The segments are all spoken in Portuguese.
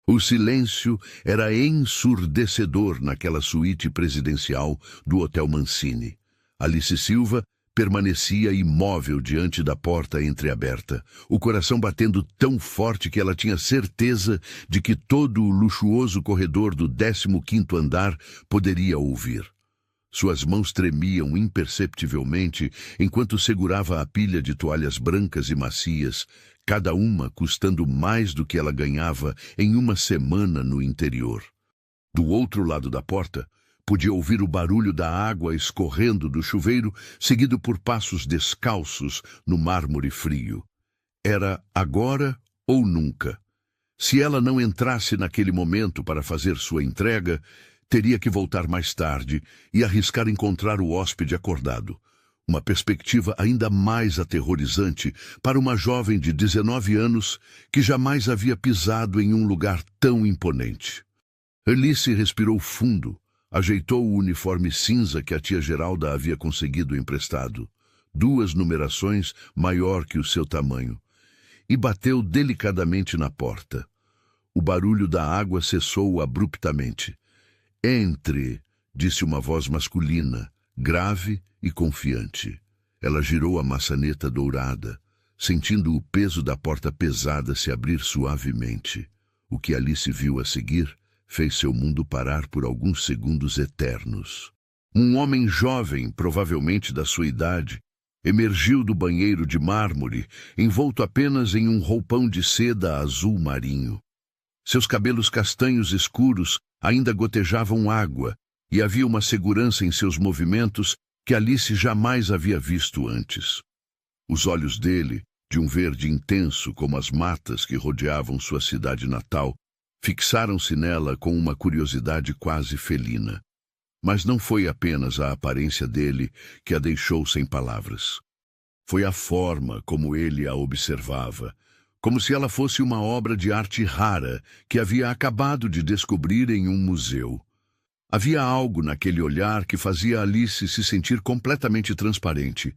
O silêncio era ensurdecedor naquela suíte presidencial do Hotel Mancini. Alice Silva permanecia imóvel diante da porta entreaberta, o coração batendo tão forte que ela tinha certeza de que todo o luxuoso corredor do 15º andar poderia ouvir. Suas mãos tremiam imperceptivelmente enquanto segurava a pilha de toalhas brancas e macias, cada uma custando mais do que ela ganhava em uma semana no interior. Do outro lado da porta, podia ouvir o barulho da água escorrendo do chuveiro, seguido por passos descalços no mármore frio. Era agora ou nunca. Se ela não entrasse naquele momento para fazer sua entrega, teria que voltar mais tarde e arriscar encontrar o hóspede acordado. Uma perspectiva ainda mais aterrorizante para uma jovem de 19 anos que jamais havia pisado em um lugar tão imponente. Alice respirou fundo, ajeitou o uniforme cinza que a tia Geralda havia conseguido emprestado, 2 numerações maior que o seu tamanho, e bateu delicadamente na porta. O barulho da água cessou abruptamente. "Entre", disse uma voz masculina, grave e confiante. Ela girou a maçaneta dourada, sentindo o peso da porta pesada se abrir suavemente. O que Alice viu a seguir fez seu mundo parar por alguns segundos eternos. Um homem jovem, provavelmente da sua idade, emergiu do banheiro de mármore, envolto apenas em um roupão de seda azul marinho. Seus cabelos castanhos escuros ainda gotejavam água, e havia uma segurança em seus movimentos que Alice jamais havia visto antes. Os olhos dele, de um verde intenso como as matas que rodeavam sua cidade natal, fixaram-se nela com uma curiosidade quase felina. Mas não foi apenas a aparência dele que a deixou sem palavras. Foi a forma como ele a observava, como se ela fosse uma obra de arte rara que havia acabado de descobrir em um museu. Havia algo naquele olhar que fazia Alice se sentir completamente transparente,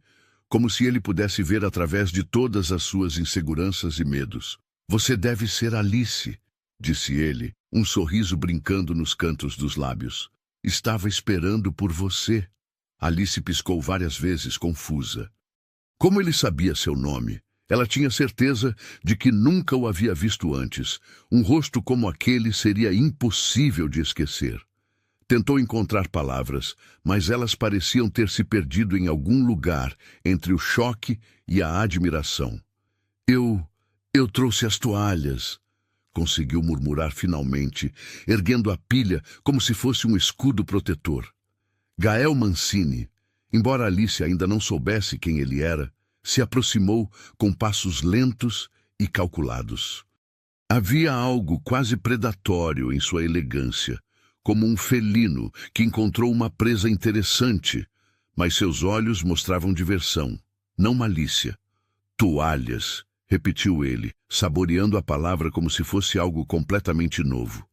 como se ele pudesse ver através de todas as suas inseguranças e medos. "Você deve ser Alice", disse ele, um sorriso brincando nos cantos dos lábios. "Estava esperando por você." Alice piscou várias vezes, confusa. Como ele sabia seu nome? Ela tinha certeza de que nunca o havia visto antes. Um rosto como aquele seria impossível de esquecer. Tentou encontrar palavras, mas elas pareciam ter se perdido em algum lugar entre o choque e a admiração. Eu trouxe as toalhas", conseguiu murmurar finalmente, erguendo a pilha como se fosse um escudo protetor. Gael Mancini, embora Alice ainda não soubesse quem ele era, se aproximou com passos lentos e calculados. Havia algo quase predatório em sua elegância, como um felino que encontrou uma presa interessante, mas seus olhos mostravam diversão, não malícia. "Toalhas", repetiu ele, saboreando a palavra como se fosse algo completamente novo.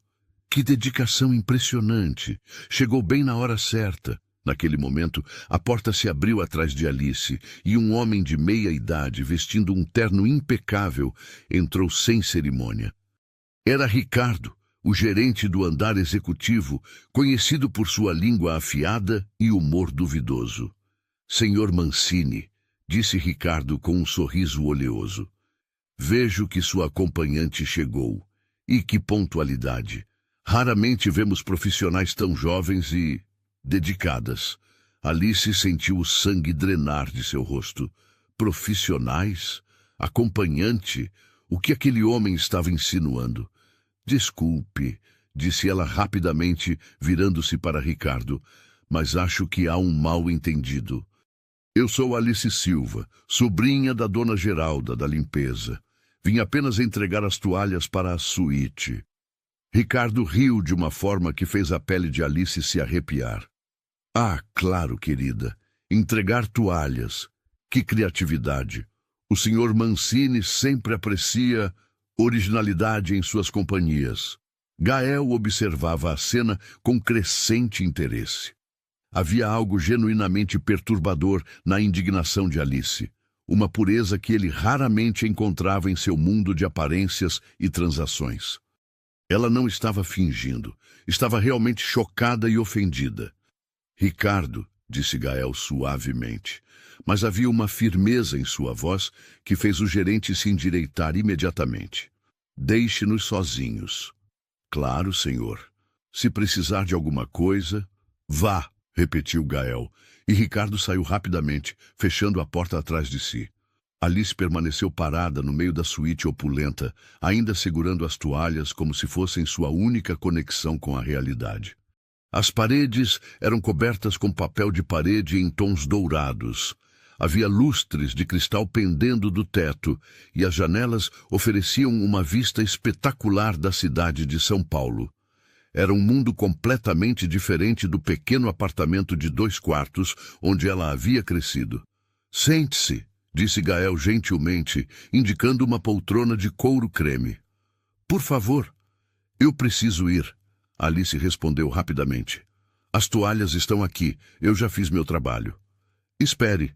Que dedicação impressionante! Chegou bem na hora certa. Naquele momento, a porta se abriu atrás de Alice e um homem de meia idade, vestindo um terno impecável, entrou sem cerimônia. Era Ricardo, o gerente do andar executivo, conhecido por sua língua afiada e humor duvidoso. "Senhor Mancini", disse Ricardo com um sorriso oleoso. "Vejo que sua acompanhante chegou. E que pontualidade! Raramente vemos profissionais tão jovens e dedicadas." Alice sentiu o sangue drenar de seu rosto. Profissionais? Acompanhante? O que aquele homem estava insinuando? "Desculpe", disse ela rapidamente, virando-se para Ricardo, "mas acho que há um mal-entendido. Eu sou Alice Silva, sobrinha da dona Geralda, da limpeza. Vim apenas entregar as toalhas para a suíte." Ricardo riu de uma forma que fez a pele de Alice se arrepiar. "Ah, claro, querida. Entregar toalhas. Que criatividade. O senhor Mancini sempre aprecia originalidade em suas companhias." Gael observava a cena com crescente interesse. Havia algo genuinamente perturbador na indignação de Alice, uma pureza que ele raramente encontrava em seu mundo de aparências e transações. Ela não estava fingindo. Estava realmente chocada e ofendida. Ricardo, disse Gael suavemente, mas havia uma firmeza em sua voz que fez o gerente se endireitar imediatamente. Deixe-nos sozinhos. Claro, senhor. Se precisar de alguma coisa, vá, repetiu Gael, e Ricardo saiu rapidamente, fechando a porta atrás de si. Alice permaneceu parada no meio da suíte opulenta, ainda segurando as toalhas como se fossem sua única conexão com a realidade. As paredes eram cobertas com papel de parede em tons dourados. Havia lustres de cristal pendendo do teto e as janelas ofereciam uma vista espetacular da cidade de São Paulo. Era um mundo completamente diferente do pequeno apartamento de 2 quartos onde ela havia crescido. Sente-se, disse Gael gentilmente, indicando uma poltrona de couro creme. Por favor, eu preciso ir. Alice respondeu rapidamente. As toalhas estão aqui, eu já fiz meu trabalho. Espere.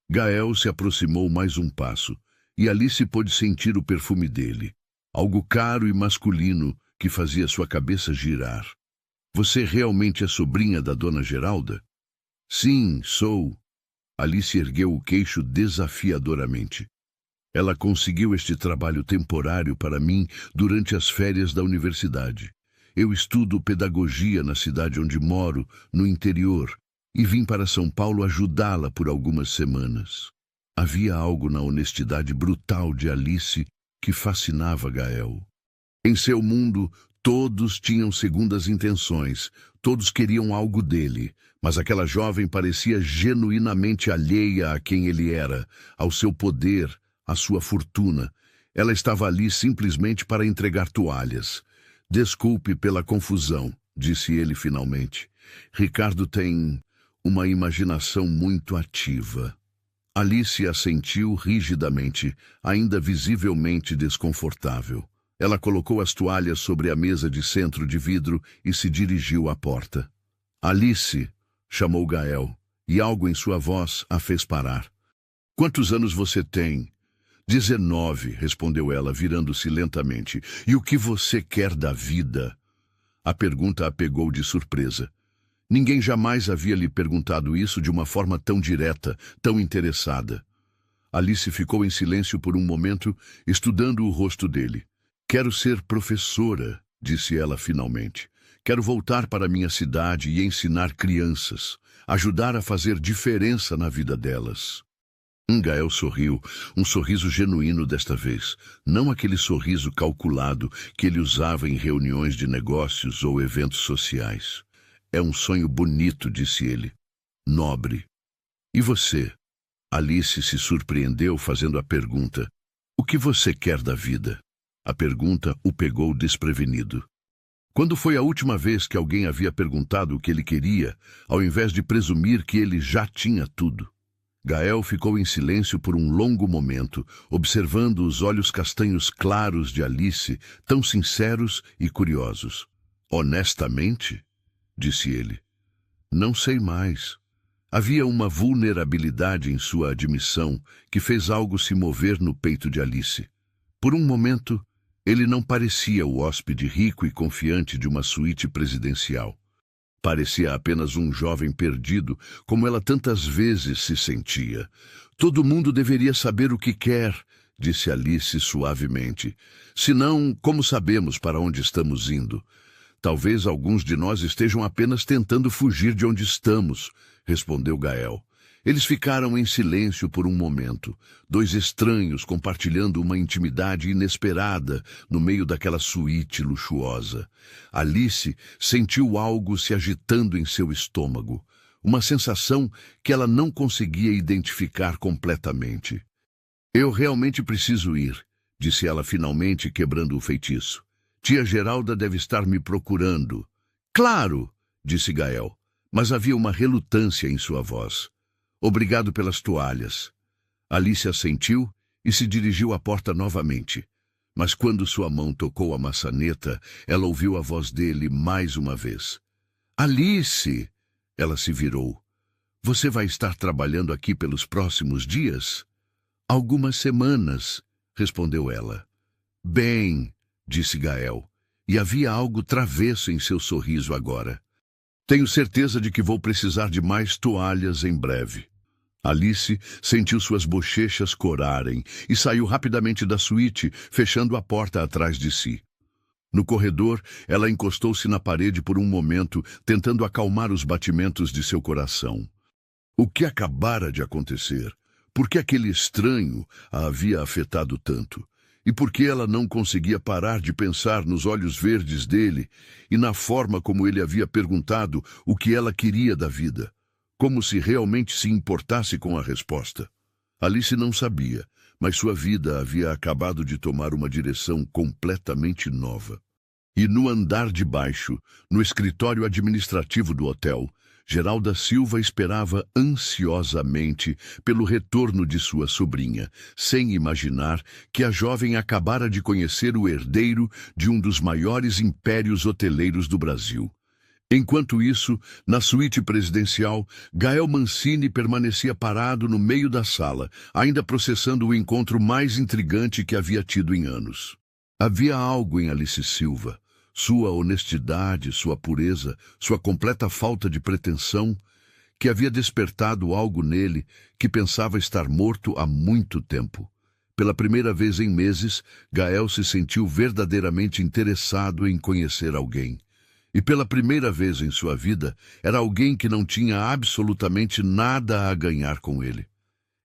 Gael se aproximou mais um passo, e Alice pôde sentir o perfume dele, algo caro e masculino que fazia sua cabeça girar. Você realmente é sobrinha da dona Geralda? Sim, sou. Alice ergueu o queixo desafiadoramente. Ela conseguiu este trabalho temporário para mim durante as férias da universidade. Eu estudo pedagogia na cidade onde moro, no interior, e vim para São Paulo ajudá-la por algumas semanas. Havia algo na honestidade brutal de Alice que fascinava Gael. Em seu mundo, todos tinham segundas intenções, todos queriam algo dele, mas aquela jovem parecia genuinamente alheia a quem ele era, ao seu poder, à sua fortuna. Ela estava ali simplesmente para entregar toalhas. Desculpe pela confusão, disse ele finalmente. Ricardo tem uma imaginação muito ativa. Alice assentiu rigidamente, ainda visivelmente desconfortável. Ela colocou as toalhas sobre a mesa de centro de vidro e se dirigiu à porta. Alice, chamou Gael, e algo em sua voz a fez parar. Quantos anos você tem? 19, respondeu ela, virando-se lentamente. E o que você quer da vida? A pergunta a pegou de surpresa. Ninguém jamais havia lhe perguntado isso de uma forma tão direta, tão interessada. Alice ficou em silêncio por um momento, estudando o rosto dele. Quero ser professora, disse ela finalmente. Quero voltar para minha cidade e ensinar crianças, ajudar a fazer diferença na vida delas. Gael sorriu, um sorriso genuíno desta vez, não aquele sorriso calculado que ele usava em reuniões de negócios ou eventos sociais. É um sonho bonito, disse ele. Nobre. E você? Alice se surpreendeu fazendo a pergunta. O que você quer da vida? A pergunta o pegou desprevenido. Quando foi a última vez que alguém havia perguntado o que ele queria, ao invés de presumir que ele já tinha tudo? Gael ficou em silêncio por um longo momento, observando os olhos castanhos claros de Alice, tão sinceros e curiosos. Honestamente, disse ele, não sei mais. Havia uma vulnerabilidade em sua admissão que fez algo se mover no peito de Alice. Por um momento, ele não parecia o hóspede rico e confiante de uma suíte presidencial. Parecia apenas um jovem perdido, como ela tantas vezes se sentia. Todo mundo deveria saber o que quer, disse Alice suavemente. Senão, como sabemos para onde estamos indo? Talvez alguns de nós estejam apenas tentando fugir de onde estamos, respondeu Gael. Eles ficaram em silêncio por um momento, dois estranhos compartilhando uma intimidade inesperada no meio daquela suíte luxuosa. Alice sentiu algo se agitando em seu estômago, uma sensação que ela não conseguia identificar completamente. Eu realmente preciso ir, disse ela finalmente, quebrando o feitiço. Tia Geralda deve estar me procurando. Claro, disse Gael, mas havia uma relutância em sua voz. Obrigado pelas toalhas. Alice assentiu e se dirigiu à porta novamente. Mas quando sua mão tocou a maçaneta, ela ouviu a voz dele mais uma vez. Alice! Ela se virou. Você vai estar trabalhando aqui pelos próximos dias? Algumas semanas, respondeu ela. Bem, disse Gael, e havia algo travesso em seu sorriso agora. Tenho certeza de que vou precisar de mais toalhas em breve. Alice sentiu suas bochechas corarem e saiu rapidamente da suíte, fechando a porta atrás de si. No corredor, ela encostou-se na parede por um momento, tentando acalmar os batimentos de seu coração. O que acabara de acontecer? Por que aquele estranho a havia afetado tanto? E por que ela não conseguia parar de pensar nos olhos verdes dele e na forma como ele havia perguntado o que ela queria da vida? Como se realmente se importasse com a resposta. Alice não sabia, mas sua vida havia acabado de tomar uma direção completamente nova. E no andar de baixo, no escritório administrativo do hotel, Geralda Silva esperava ansiosamente pelo retorno de sua sobrinha, sem imaginar que a jovem acabara de conhecer o herdeiro de um dos maiores impérios hoteleiros do Brasil. Enquanto isso, na suíte presidencial, Gael Mancini permanecia parado no meio da sala, ainda processando o encontro mais intrigante que havia tido em anos. Havia algo em Alice Silva, sua honestidade, sua pureza, sua completa falta de pretensão, que havia despertado algo nele que pensava estar morto há muito tempo. Pela primeira vez em meses, Gael se sentiu verdadeiramente interessado em conhecer alguém. E pela primeira vez em sua vida, era alguém que não tinha absolutamente nada a ganhar com ele.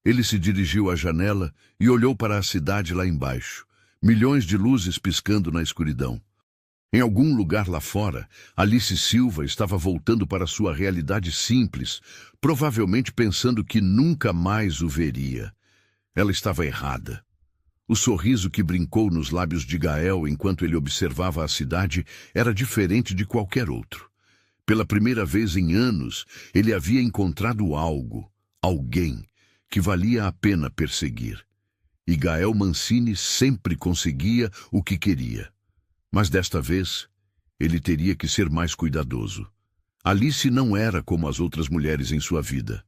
Ele se dirigiu à janela e olhou para a cidade lá embaixo, milhões de luzes piscando na escuridão. Em algum lugar lá fora, Alice Silva estava voltando para sua realidade simples, provavelmente pensando que nunca mais o veria. Ela estava errada. O sorriso que brincou nos lábios de Gael enquanto ele observava a cidade era diferente de qualquer outro. Pela primeira vez em anos, ele havia encontrado algo, alguém, que valia a pena perseguir. E Gael Mancini sempre conseguia o que queria. Mas desta vez, ele teria que ser mais cuidadoso. Alice não era como as outras mulheres em sua vida.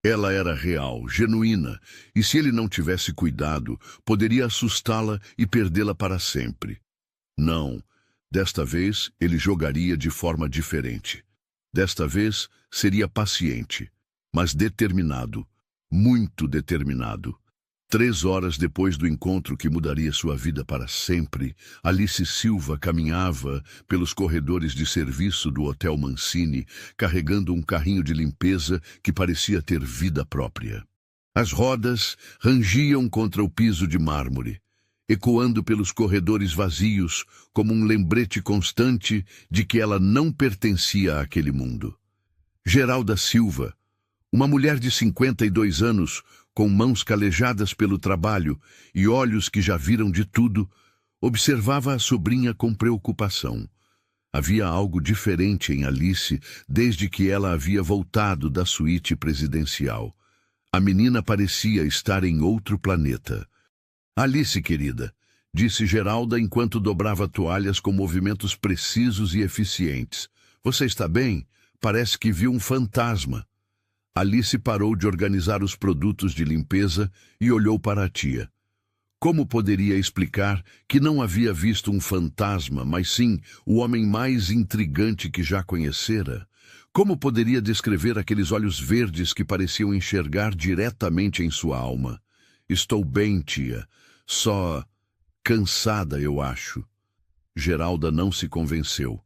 Ela era real, genuína, e se ele não tivesse cuidado, poderia assustá-la e perdê-la para sempre. Não, desta vez ele jogaria de forma diferente. Desta vez seria paciente, mas determinado, muito determinado. 3 horas depois do encontro que mudaria sua vida para sempre, Alice Silva caminhava pelos corredores de serviço do Hotel Mancini, carregando um carrinho de limpeza que parecia ter vida própria. As rodas rangiam contra o piso de mármore, ecoando pelos corredores vazios como um lembrete constante de que ela não pertencia àquele mundo. Geralda Silva, uma mulher de 52 anos, com mãos calejadas pelo trabalho e olhos que já viram de tudo, observava a sobrinha com preocupação. Havia algo diferente em Alice desde que ela havia voltado da suíte presidencial. A menina parecia estar em outro planeta. Alice, querida, disse Geralda enquanto dobrava toalhas com movimentos precisos e eficientes. Você está bem? Parece que viu um fantasma. Alice parou de organizar os produtos de limpeza e olhou para a tia. Como poderia explicar que não havia visto um fantasma, mas sim o homem mais intrigante que já conhecera? Como poderia descrever aqueles olhos verdes que pareciam enxergar diretamente em sua alma? Estou bem, tia. Só cansada, eu acho. Geralda não se convenceu.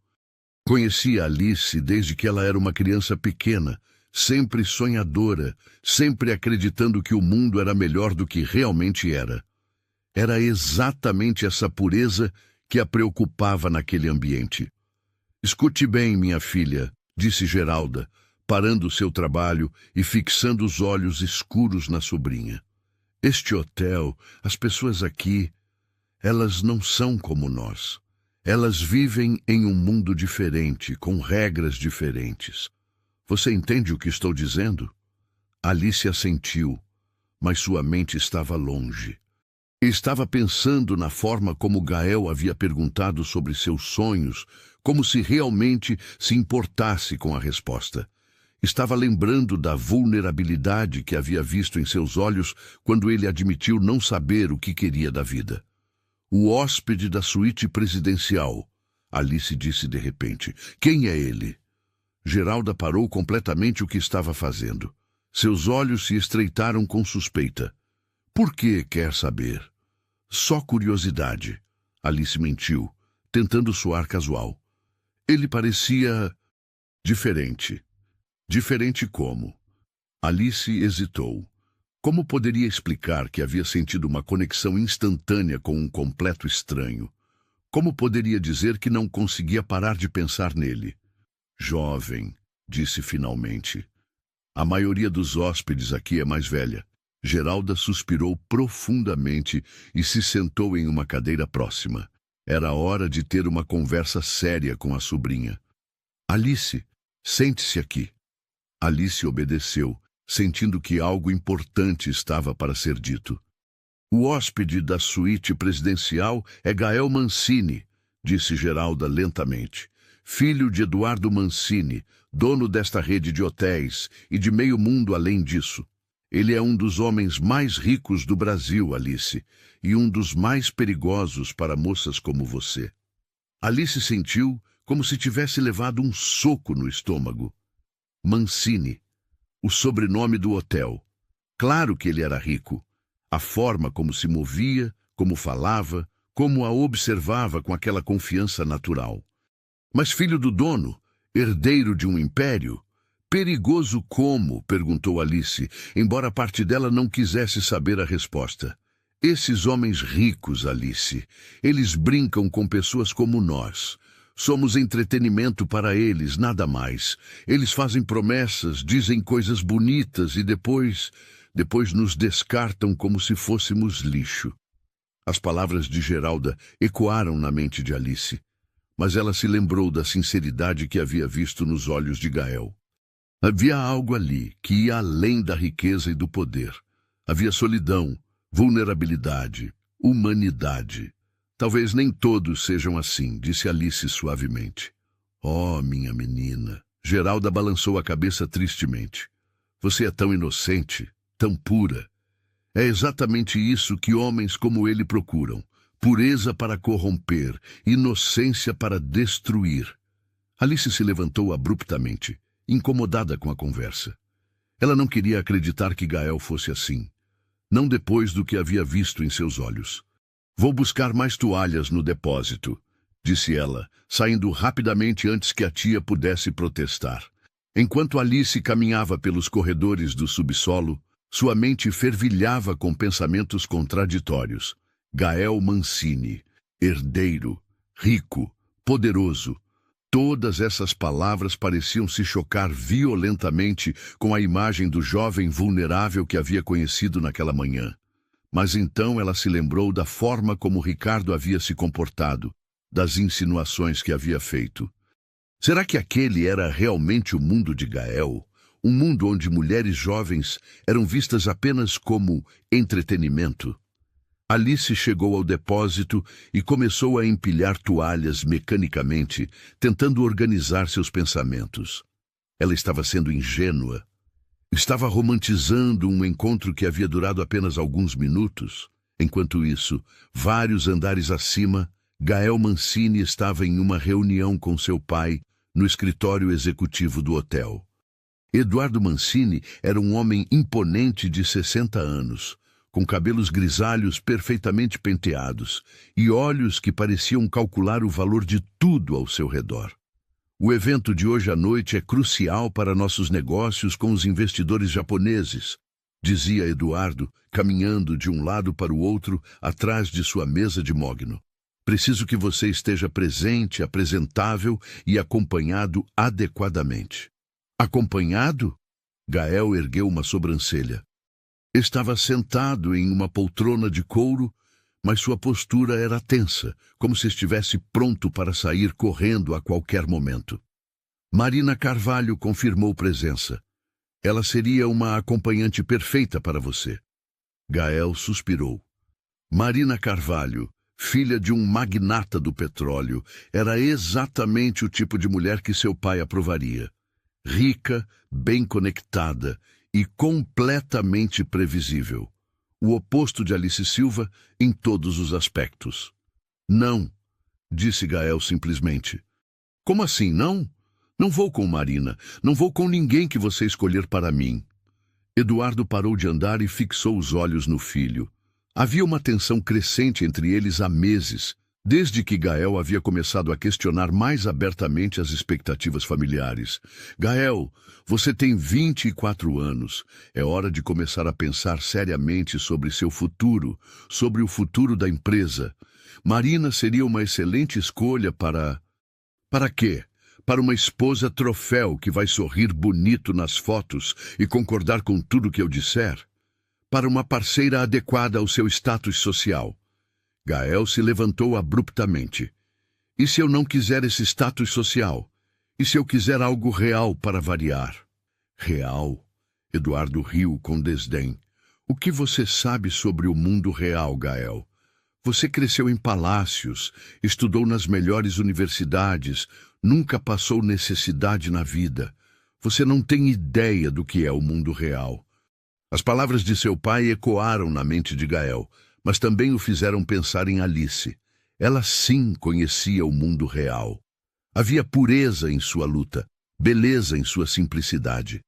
Conhecia Alice desde que ela era uma criança pequena, sempre sonhadora, sempre acreditando que o mundo era melhor do que realmente era. Era exatamente essa pureza que a preocupava naquele ambiente. Escute bem, minha filha, disse Geralda, parando seu trabalho e fixando os olhos escuros na sobrinha. Este hotel, as pessoas aqui, elas não são como nós. Elas vivem em um mundo diferente, com regras diferentes. Você entende o que estou dizendo? Alice assentiu, mas sua mente estava longe. Estava pensando na forma como Gael havia perguntado sobre seus sonhos, como se realmente se importasse com a resposta. Estava lembrando da vulnerabilidade que havia visto em seus olhos quando ele admitiu não saber o que queria da vida. O hóspede da suíte presidencial, Alice disse de repente. Quem é ele? Geralda parou completamente o que estava fazendo. Seus olhos se estreitaram com suspeita. Por que quer saber? Só curiosidade. Alice mentiu, tentando soar casual. Ele parecia diferente. Diferente como? Alice hesitou. Como poderia explicar que havia sentido uma conexão instantânea com um completo estranho? Como poderia dizer que não conseguia parar de pensar nele? Jovem, disse finalmente. A maioria dos hóspedes aqui é mais velha. Geralda suspirou profundamente e se sentou em uma cadeira próxima. Era hora de ter uma conversa séria com a sobrinha. Alice, sente-se aqui. Alice obedeceu, sentindo que algo importante estava para ser dito. O hóspede da suíte presidencial é Gael Mancini, disse Geralda lentamente. Filho de Eduardo Mancini, dono desta rede de hotéis e de meio mundo além disso. Ele é um dos homens mais ricos do Brasil, Alice, e um dos mais perigosos para moças como você. Alice sentiu como se tivesse levado um soco no estômago. Mancini, o sobrenome do hotel. Claro que ele era rico. A forma como se movia, como falava, como a observava com aquela confiança natural. Mas filho do dono, herdeiro de um império? Perigoso como? Perguntou Alice, embora parte dela não quisesse saber a resposta. Esses homens ricos, Alice, eles brincam com pessoas como nós. Somos entretenimento para eles, nada mais. Eles fazem promessas, dizem coisas bonitas e depois nos descartam como se fôssemos lixo. As palavras de Geralda ecoaram na mente de Alice, mas ela se lembrou da sinceridade que havia visto nos olhos de Gael. Havia algo ali que ia além da riqueza e do poder. Havia solidão, vulnerabilidade, humanidade. Talvez nem todos sejam assim, disse Alice suavemente. Oh, minha menina. Geralda balançou a cabeça tristemente. Você é tão inocente, tão pura. É exatamente isso que homens como ele procuram. Pureza para corromper, inocência para destruir. Alice se levantou abruptamente, incomodada com a conversa. Ela não queria acreditar que Gael fosse assim. Não depois do que havia visto em seus olhos. Vou buscar mais toalhas no depósito, disse ela, saindo rapidamente antes que a tia pudesse protestar. Enquanto Alice caminhava pelos corredores do subsolo, sua mente fervilhava com pensamentos contraditórios. Gael Mancini, herdeiro, rico, poderoso. Todas essas palavras pareciam se chocar violentamente com a imagem do jovem vulnerável que havia conhecido naquela manhã. Mas então ela se lembrou da forma como Ricardo havia se comportado, das insinuações que havia feito. Será que aquele era realmente o mundo de Gael? Um mundo onde mulheres jovens eram vistas apenas como entretenimento? Alice chegou ao depósito e começou a empilhar toalhas mecanicamente, tentando organizar seus pensamentos. Ela estava sendo ingênua. Estava romantizando um encontro que havia durado apenas alguns minutos. Enquanto isso, vários andares acima, Gael Mancini estava em uma reunião com seu pai no escritório executivo do hotel. Eduardo Mancini era um homem imponente de 60 anos, com cabelos grisalhos perfeitamente penteados e olhos que pareciam calcular o valor de tudo ao seu redor. O evento de hoje à noite é crucial para nossos negócios com os investidores japoneses, dizia Eduardo, caminhando de um lado para o outro atrás de sua mesa de mogno. Preciso que você esteja presente, apresentável e acompanhado adequadamente. Acompanhado? Gael ergueu uma sobrancelha. Estava sentado em uma poltrona de couro, mas sua postura era tensa, como se estivesse pronto para sair correndo a qualquer momento. Marina Carvalho confirmou presença. Ela seria uma acompanhante perfeita para você. Gael suspirou. Marina Carvalho, filha de um magnata do petróleo, era exatamente o tipo de mulher que seu pai aprovaria. Rica, bem conectada e completamente previsível. O oposto de Alice Silva em todos os aspectos. Não, disse Gael simplesmente. Como assim, não? Não vou com Marina. Não vou com ninguém que você escolher para mim. Eduardo parou de andar e fixou os olhos no filho. Havia uma tensão crescente entre eles há meses, desde que Gael havia começado a questionar mais abertamente as expectativas familiares. Gael, você tem 24 anos. É hora de começar a pensar seriamente sobre seu futuro, sobre o futuro da empresa. Marina seria uma excelente escolha para... Para quê? Para uma esposa troféu que vai sorrir bonito nas fotos e concordar com tudo que eu disser? Para uma parceira adequada ao seu status social? Gael se levantou abruptamente. E se eu não quiser esse status social? E se eu quiser algo real para variar? Real? Eduardo riu com desdém. O que você sabe sobre o mundo real, Gael? Você cresceu em palácios, estudou nas melhores universidades, nunca passou necessidade na vida. Você não tem ideia do que é o mundo real. As palavras de seu pai ecoaram na mente de Gael, mas também o fizeram pensar em Alice. Ela sim conhecia o mundo real. Havia pureza em sua luta, beleza em sua simplicidade.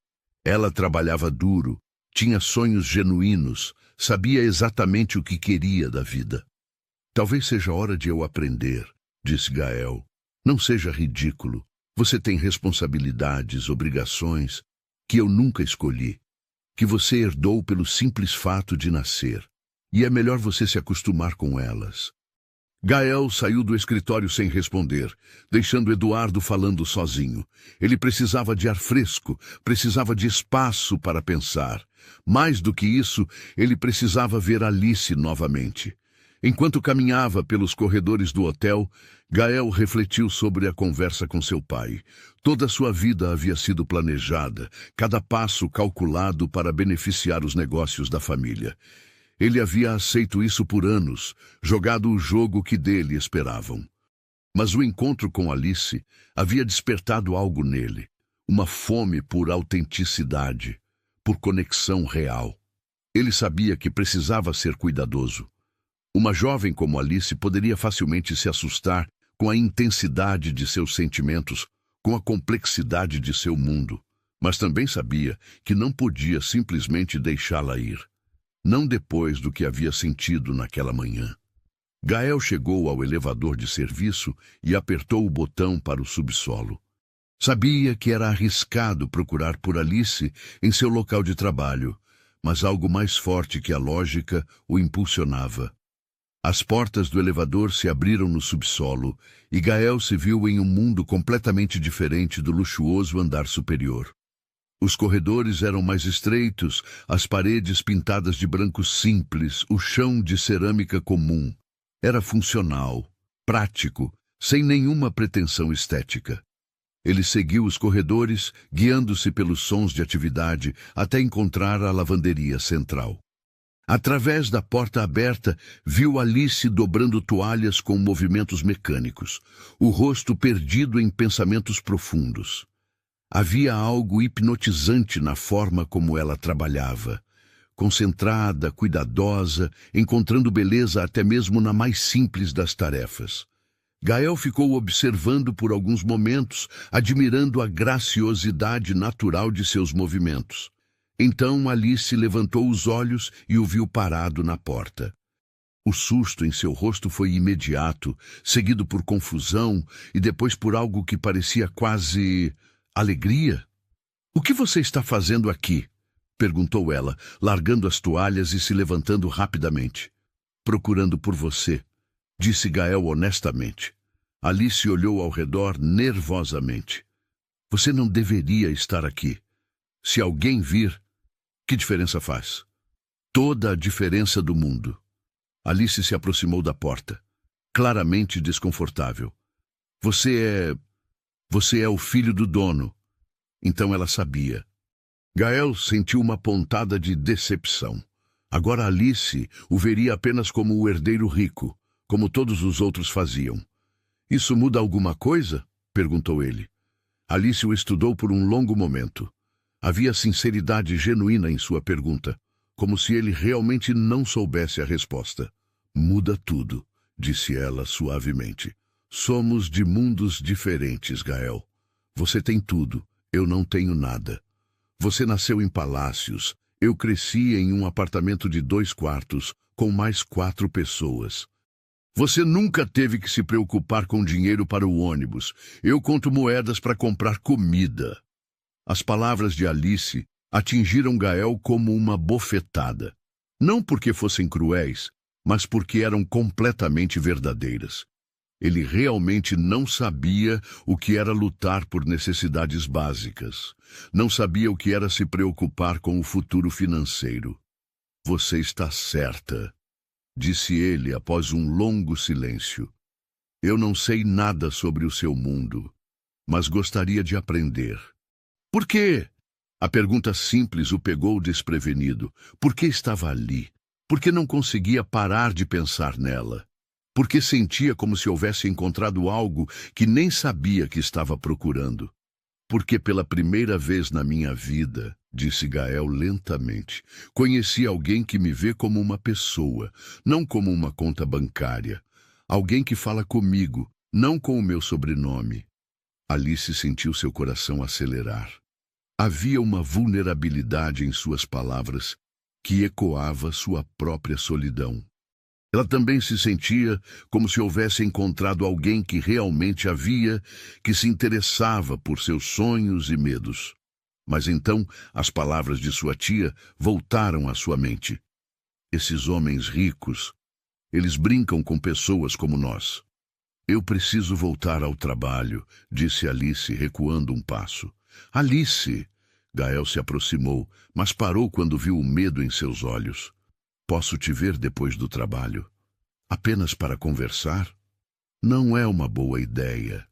Ela trabalhava duro, tinha sonhos genuínos, sabia exatamente o que queria da vida. Talvez seja hora de eu aprender, disse Gael. Não seja ridículo. Você tem responsabilidades, obrigações, que eu nunca escolhi, que você herdou pelo simples fato de nascer. E é melhor você se acostumar com elas. Gael saiu do escritório sem responder, deixando Eduardo falando sozinho. Ele precisava de ar fresco, precisava de espaço para pensar. Mais do que isso, ele precisava ver Alice novamente. Enquanto caminhava pelos corredores do hotel, Gael refletiu sobre a conversa com seu pai. Toda a sua vida havia sido planejada, cada passo calculado para beneficiar os negócios da família. Ele havia aceito isso por anos, jogado o jogo que dele esperavam. Mas o encontro com Alice havia despertado algo nele, uma fome por autenticidade, por conexão real. Ele sabia que precisava ser cuidadoso. Uma jovem como Alice poderia facilmente se assustar com a intensidade de seus sentimentos, com a complexidade de seu mundo, mas também sabia que não podia simplesmente deixá-la ir. Não depois do que havia sentido naquela manhã. Gael chegou ao elevador de serviço e apertou o botão para o subsolo. Sabia que era arriscado procurar por Alice em seu local de trabalho, mas algo mais forte que a lógica o impulsionava. As portas do elevador se abriram no subsolo e Gael se viu em um mundo completamente diferente do luxuoso andar superior. Os corredores eram mais estreitos, as paredes pintadas de branco simples, o chão de cerâmica comum. Era funcional, prático, sem nenhuma pretensão estética. Ele seguiu os corredores, guiando-se pelos sons de atividade, até encontrar a lavanderia central. Através da porta aberta, viu Alice dobrando toalhas com movimentos mecânicos, o rosto perdido em pensamentos profundos. Havia algo hipnotizante na forma como ela trabalhava, concentrada, cuidadosa, encontrando beleza até mesmo na mais simples das tarefas. Gael ficou observando por alguns momentos, admirando a graciosidade natural de seus movimentos. Então Alice levantou os olhos e o viu parado na porta. O susto em seu rosto foi imediato, seguido por confusão e depois por algo que parecia quase alegria. "O que você está fazendo aqui?" perguntou ela, largando as toalhas e se levantando rapidamente. "Procurando por você", disse Gael honestamente. Alice olhou ao redor nervosamente. "Você não deveria estar aqui. Se alguém vir, que diferença faz?" "Toda a diferença do mundo." Alice se aproximou da porta, claramente desconfortável. Você é o filho do dono." Então ela sabia. Gael sentiu uma pontada de decepção. Agora Alice o veria apenas como o herdeiro rico, como todos os outros faziam. "Isso muda alguma coisa?" perguntou ele. Alice o estudou por um longo momento. Havia sinceridade genuína em sua pergunta, como se ele realmente não soubesse a resposta. "Muda tudo", disse ela suavemente. Somos de mundos diferentes, Gael. Você tem tudo, eu não tenho nada. Você nasceu em palácios, eu cresci em um apartamento de 2 quartos, com mais 4 pessoas. Você nunca teve que se preocupar com dinheiro para o ônibus. Eu conto moedas para comprar comida. As palavras de Alice atingiram Gael como uma bofetada. Não porque fossem cruéis, mas porque eram completamente verdadeiras. Ele realmente não sabia o que era lutar por necessidades básicas. Não sabia o que era se preocupar com o futuro financeiro. Você está certa, disse ele após um longo silêncio. Eu não sei nada sobre o seu mundo, mas gostaria de aprender. Por quê? A pergunta simples o pegou desprevenido. Por que estava ali? Por que não conseguia parar de pensar nela? Por que sentia como se houvesse encontrado algo que nem sabia que estava procurando? Porque pela primeira vez na minha vida, disse Gael lentamente, conheci alguém que me vê como uma pessoa, não como uma conta bancária. Alguém que fala comigo, não com o meu sobrenome. Alice sentiu seu coração acelerar. Havia uma vulnerabilidade em suas palavras que ecoava sua própria solidão. Ela também se sentia como se houvesse encontrado alguém que realmente havia, que se interessava por seus sonhos e medos. Mas então as palavras de sua tia voltaram à sua mente. Esses homens ricos, eles brincam com pessoas como nós. Eu preciso voltar ao trabalho, disse Alice, recuando um passo. Alice! Gael se aproximou, mas parou quando viu o medo em seus olhos. Posso te ver depois do trabalho? Apenas para conversar? Não é uma boa ideia.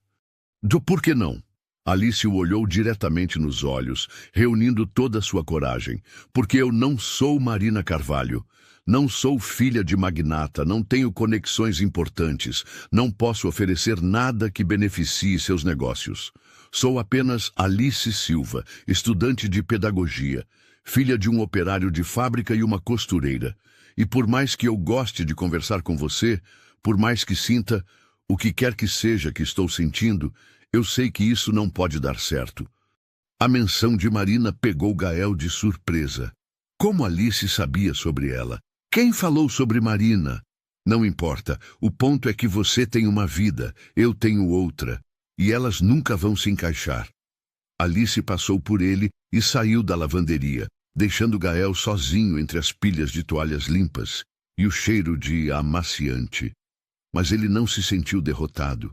Por que não? Alice o olhou diretamente nos olhos, reunindo toda a sua coragem. Porque eu não sou Marina Carvalho. Não sou filha de magnata, não tenho conexões importantes, não posso oferecer nada que beneficie seus negócios. Sou apenas Alice Silva, estudante de pedagogia, filha de um operário de fábrica e uma costureira. E por mais que eu goste de conversar com você, por mais que sinta o que quer que seja que estou sentindo, eu sei que isso não pode dar certo. A menção de Marina pegou Gael de surpresa. Como Alice sabia sobre ela? Quem falou sobre Marina? Não importa, o ponto é que você tem uma vida, eu tenho outra, e elas nunca vão se encaixar. Alice passou por ele e saiu da lavanderia, deixando Gael sozinho entre as pilhas de toalhas limpas e o cheiro de amaciante. Mas ele não se sentiu derrotado.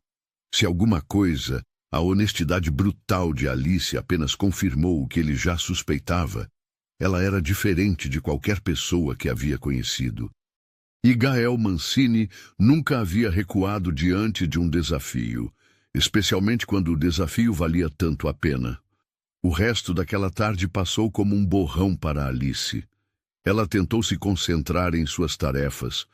Se alguma coisa, a honestidade brutal de Alice apenas confirmou o que ele já suspeitava. Ela era diferente de qualquer pessoa que havia conhecido. E Gael Mancini nunca havia recuado diante de um desafio, especialmente quando o desafio valia tanto a pena. O resto daquela tarde passou como um borrão para Alice. Ela tentou se concentrar em suas tarefas,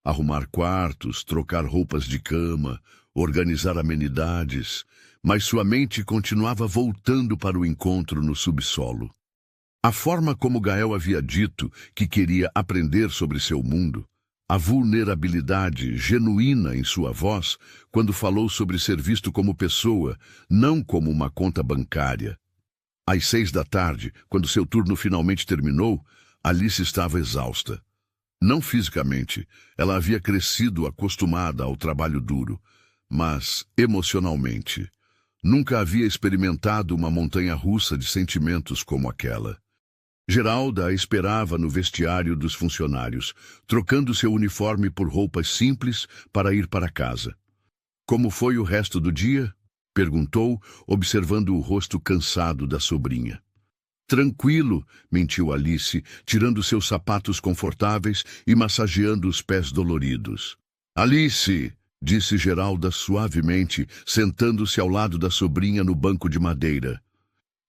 arrumar quartos, trocar roupas de cama, organizar amenidades, mas sua mente continuava voltando para o encontro no subsolo. A forma como Gael havia dito que queria aprender sobre seu mundo, a vulnerabilidade genuína em sua voz quando falou sobre ser visto como pessoa, não como uma conta bancária. Às 6 da tarde, quando seu turno finalmente terminou, Alice estava exausta. Não fisicamente, ela havia crescido acostumada ao trabalho duro, mas emocionalmente. Nunca havia experimentado uma montanha-russa de sentimentos como aquela. Geralda a esperava no vestiário dos funcionários, trocando seu uniforme por roupas simples para ir para casa. Como foi o resto do dia? Perguntou, observando o rosto cansado da sobrinha. Tranquilo, mentiu Alice, tirando seus sapatos confortáveis e massageando os pés doloridos. Alice, disse Geralda suavemente, sentando-se ao lado da sobrinha no banco de madeira.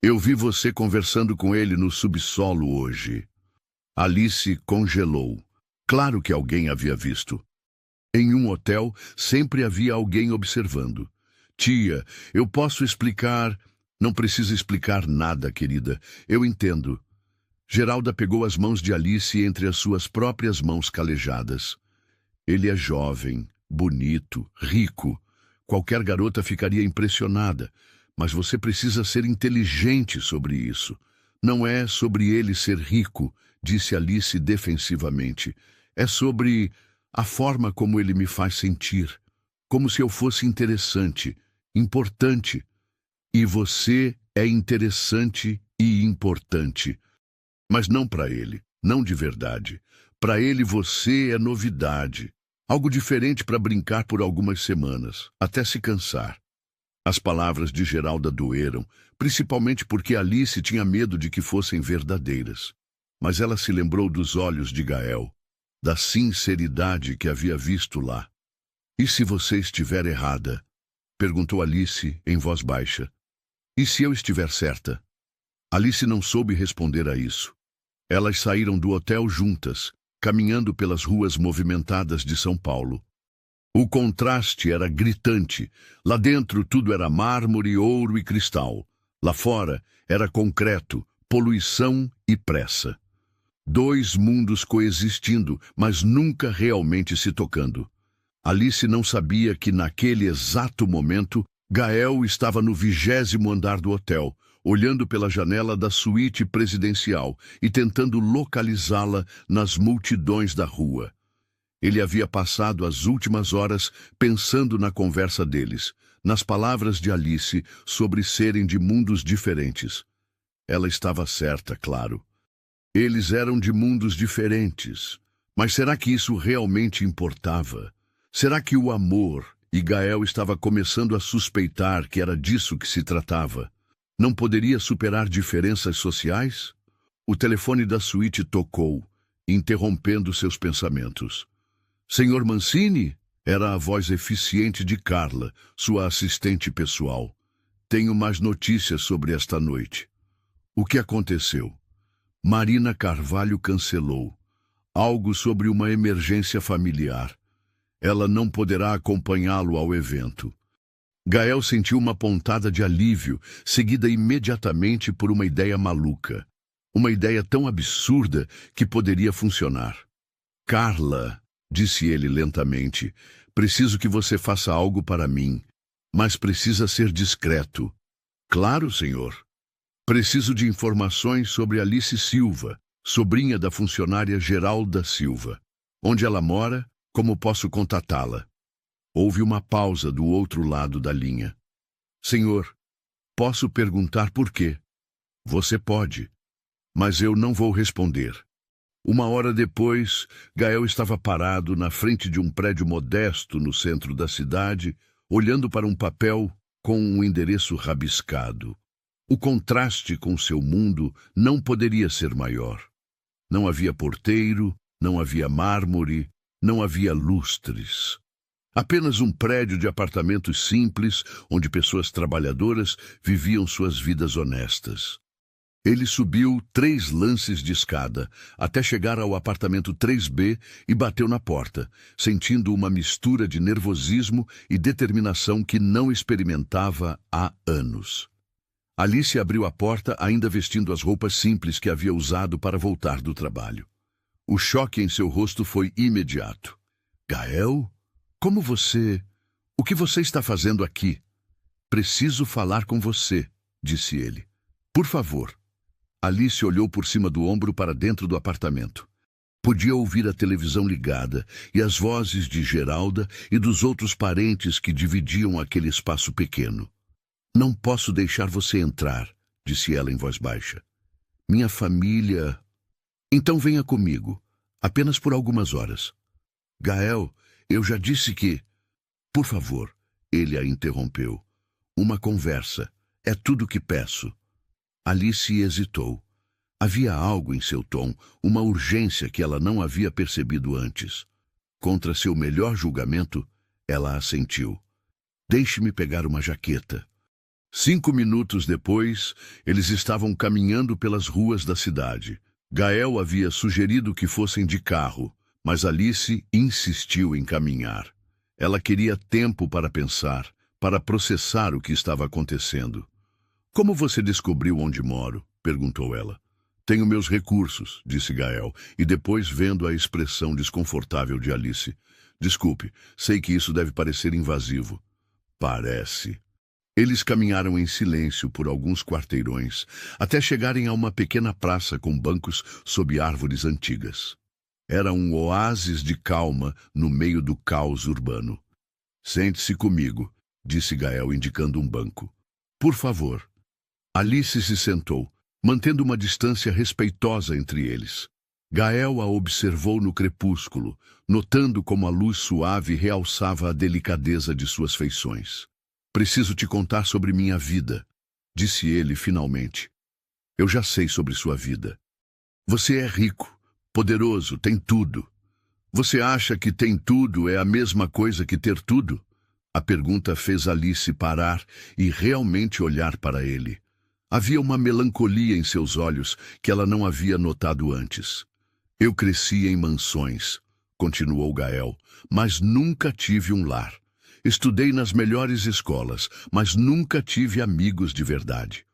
Eu vi você conversando com ele no subsolo hoje. Alice congelou. Claro que alguém havia visto. Em um hotel, sempre havia alguém observando. Tia, eu posso explicar... Não precisa explicar nada, querida. Eu entendo. Geralda pegou as mãos de Alice entre as suas próprias mãos calejadas. Ele é jovem, bonito, rico. Qualquer garota ficaria impressionada, mas você precisa ser inteligente sobre isso. Não é sobre ele ser rico, disse Alice defensivamente. É sobre a forma como ele me faz sentir. Como se eu fosse interessante, importante. E você é interessante e importante. Mas não para ele, não de verdade. Para ele você é novidade. Algo diferente para brincar por algumas semanas, até se cansar. As palavras de Geralda doeram, principalmente porque Alice tinha medo de que fossem verdadeiras. Mas ela se lembrou dos olhos de Gael, da sinceridade que havia visto lá. "E se você estiver errada?" perguntou Alice em voz baixa. "E se eu estiver certa?" Alice não soube responder a isso. Elas saíram do hotel juntas, caminhando pelas ruas movimentadas de São Paulo. O contraste era gritante. Lá dentro tudo era mármore, ouro e cristal. Lá fora era concreto, poluição e pressa. Dois mundos coexistindo, mas nunca realmente se tocando. Alice não sabia que naquele exato momento Gael estava no 20º andar do hotel, olhando pela janela da suíte presidencial e tentando localizá-la nas multidões da rua. Ele havia passado as últimas horas pensando na conversa deles, nas palavras de Alice sobre serem de mundos diferentes. Ela estava certa, claro. Eles eram de mundos diferentes. Mas será que isso realmente importava? Será que o amor, e Gael estava começando a suspeitar que era disso que se tratava, não poderia superar diferenças sociais? O telefone da suíte tocou, interrompendo seus pensamentos. "Senhor Mancini?" Era a voz eficiente de Carla, sua assistente pessoal. "Tenho mais notícias sobre esta noite." "O que aconteceu?" "Marina Carvalho cancelou. Algo sobre uma emergência familiar. Ela não poderá acompanhá-lo ao evento." Gael sentiu uma pontada de alívio, seguida imediatamente por uma ideia maluca. Uma ideia tão absurda que poderia funcionar. "Carla", disse ele lentamente, "preciso que você faça algo para mim, mas precisa ser discreto." "Claro, senhor." "Preciso de informações sobre Alice Silva, sobrinha da funcionária Geralda Silva. Onde ela mora, como posso contatá-la?" Houve uma pausa do outro lado da linha. "Senhor, posso perguntar por quê?" "Você pode, mas eu não vou responder." Uma hora depois, Gael estava parado na frente de um prédio modesto no centro da cidade, olhando para um papel com um endereço rabiscado. O contraste com seu mundo não poderia ser maior. Não havia porteiro, não havia mármore, não havia lustres. Apenas um prédio de apartamentos simples, onde pessoas trabalhadoras viviam suas vidas honestas. Ele subiu 3 lances de escada, até chegar ao apartamento 3B e bateu na porta, sentindo uma mistura de nervosismo e determinação que não experimentava há anos. Alice abriu a porta ainda vestindo as roupas simples que havia usado para voltar do trabalho. O choque em seu rosto foi imediato. "Gael? Como você... O que você está fazendo aqui?" "Preciso falar com você", disse ele. "Por favor." Alice olhou por cima do ombro para dentro do apartamento. Podia ouvir a televisão ligada e as vozes de Geralda e dos outros parentes que dividiam aquele espaço pequeno. "Não posso deixar você entrar", disse ela em voz baixa. "Minha família..." "Então venha comigo, apenas por algumas horas." "Gael, eu já disse que..." "Por favor", ele a interrompeu. "Uma conversa. É tudo o que peço." Alice hesitou. Havia algo em seu tom, uma urgência que ela não havia percebido antes. Contra seu melhor julgamento, ela assentiu. "Deixe-me pegar uma jaqueta." 5 minutos depois, eles estavam caminhando pelas ruas da cidade. Gael havia sugerido que fossem de carro, mas Alice insistiu em caminhar. Ela queria tempo para pensar, para processar o que estava acontecendo. "Como você descobriu onde moro?" perguntou ela. "Tenho meus recursos", disse Gael, e depois, vendo a expressão desconfortável de Alice. "Desculpe, sei que isso deve parecer invasivo." Parece. Eles caminharam em silêncio por alguns quarteirões, até chegarem a uma pequena praça com bancos sob árvores antigas. Era um oásis de calma no meio do caos urbano. Sente-se comigo, disse Gael, indicando um banco. Por favor. Alice se sentou, mantendo uma distância respeitosa entre eles. Gael a observou no crepúsculo, notando como a luz suave realçava a delicadeza de suas feições. Preciso te contar sobre minha vida, disse ele finalmente. Eu já sei sobre sua vida. Você é rico, poderoso, tem tudo. Você acha que tem tudo é a mesma coisa que ter tudo? A pergunta fez Alice parar e realmente olhar para ele. Havia uma melancolia em seus olhos que ela não havia notado antes. Eu cresci em mansões, continuou Gael, mas nunca tive um lar. Estudei nas melhores escolas, mas nunca tive amigos de verdade.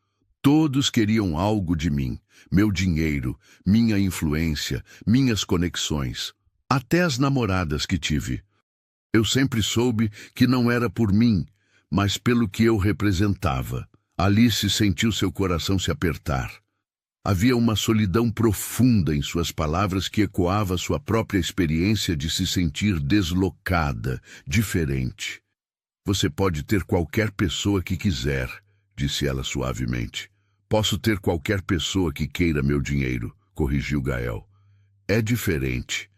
Todos queriam algo de mim, meu dinheiro, minha influência, minhas conexões, até as namoradas que tive. Eu sempre soube que não era por mim, mas pelo que eu representava. Alice sentiu seu coração se apertar. Havia uma solidão profunda em suas palavras que ecoava sua própria experiência de se sentir deslocada, diferente. Você pode ter qualquer pessoa que quiser, disse ela suavemente. Posso ter qualquer pessoa que queira meu dinheiro, corrigiu Gael. É diferente.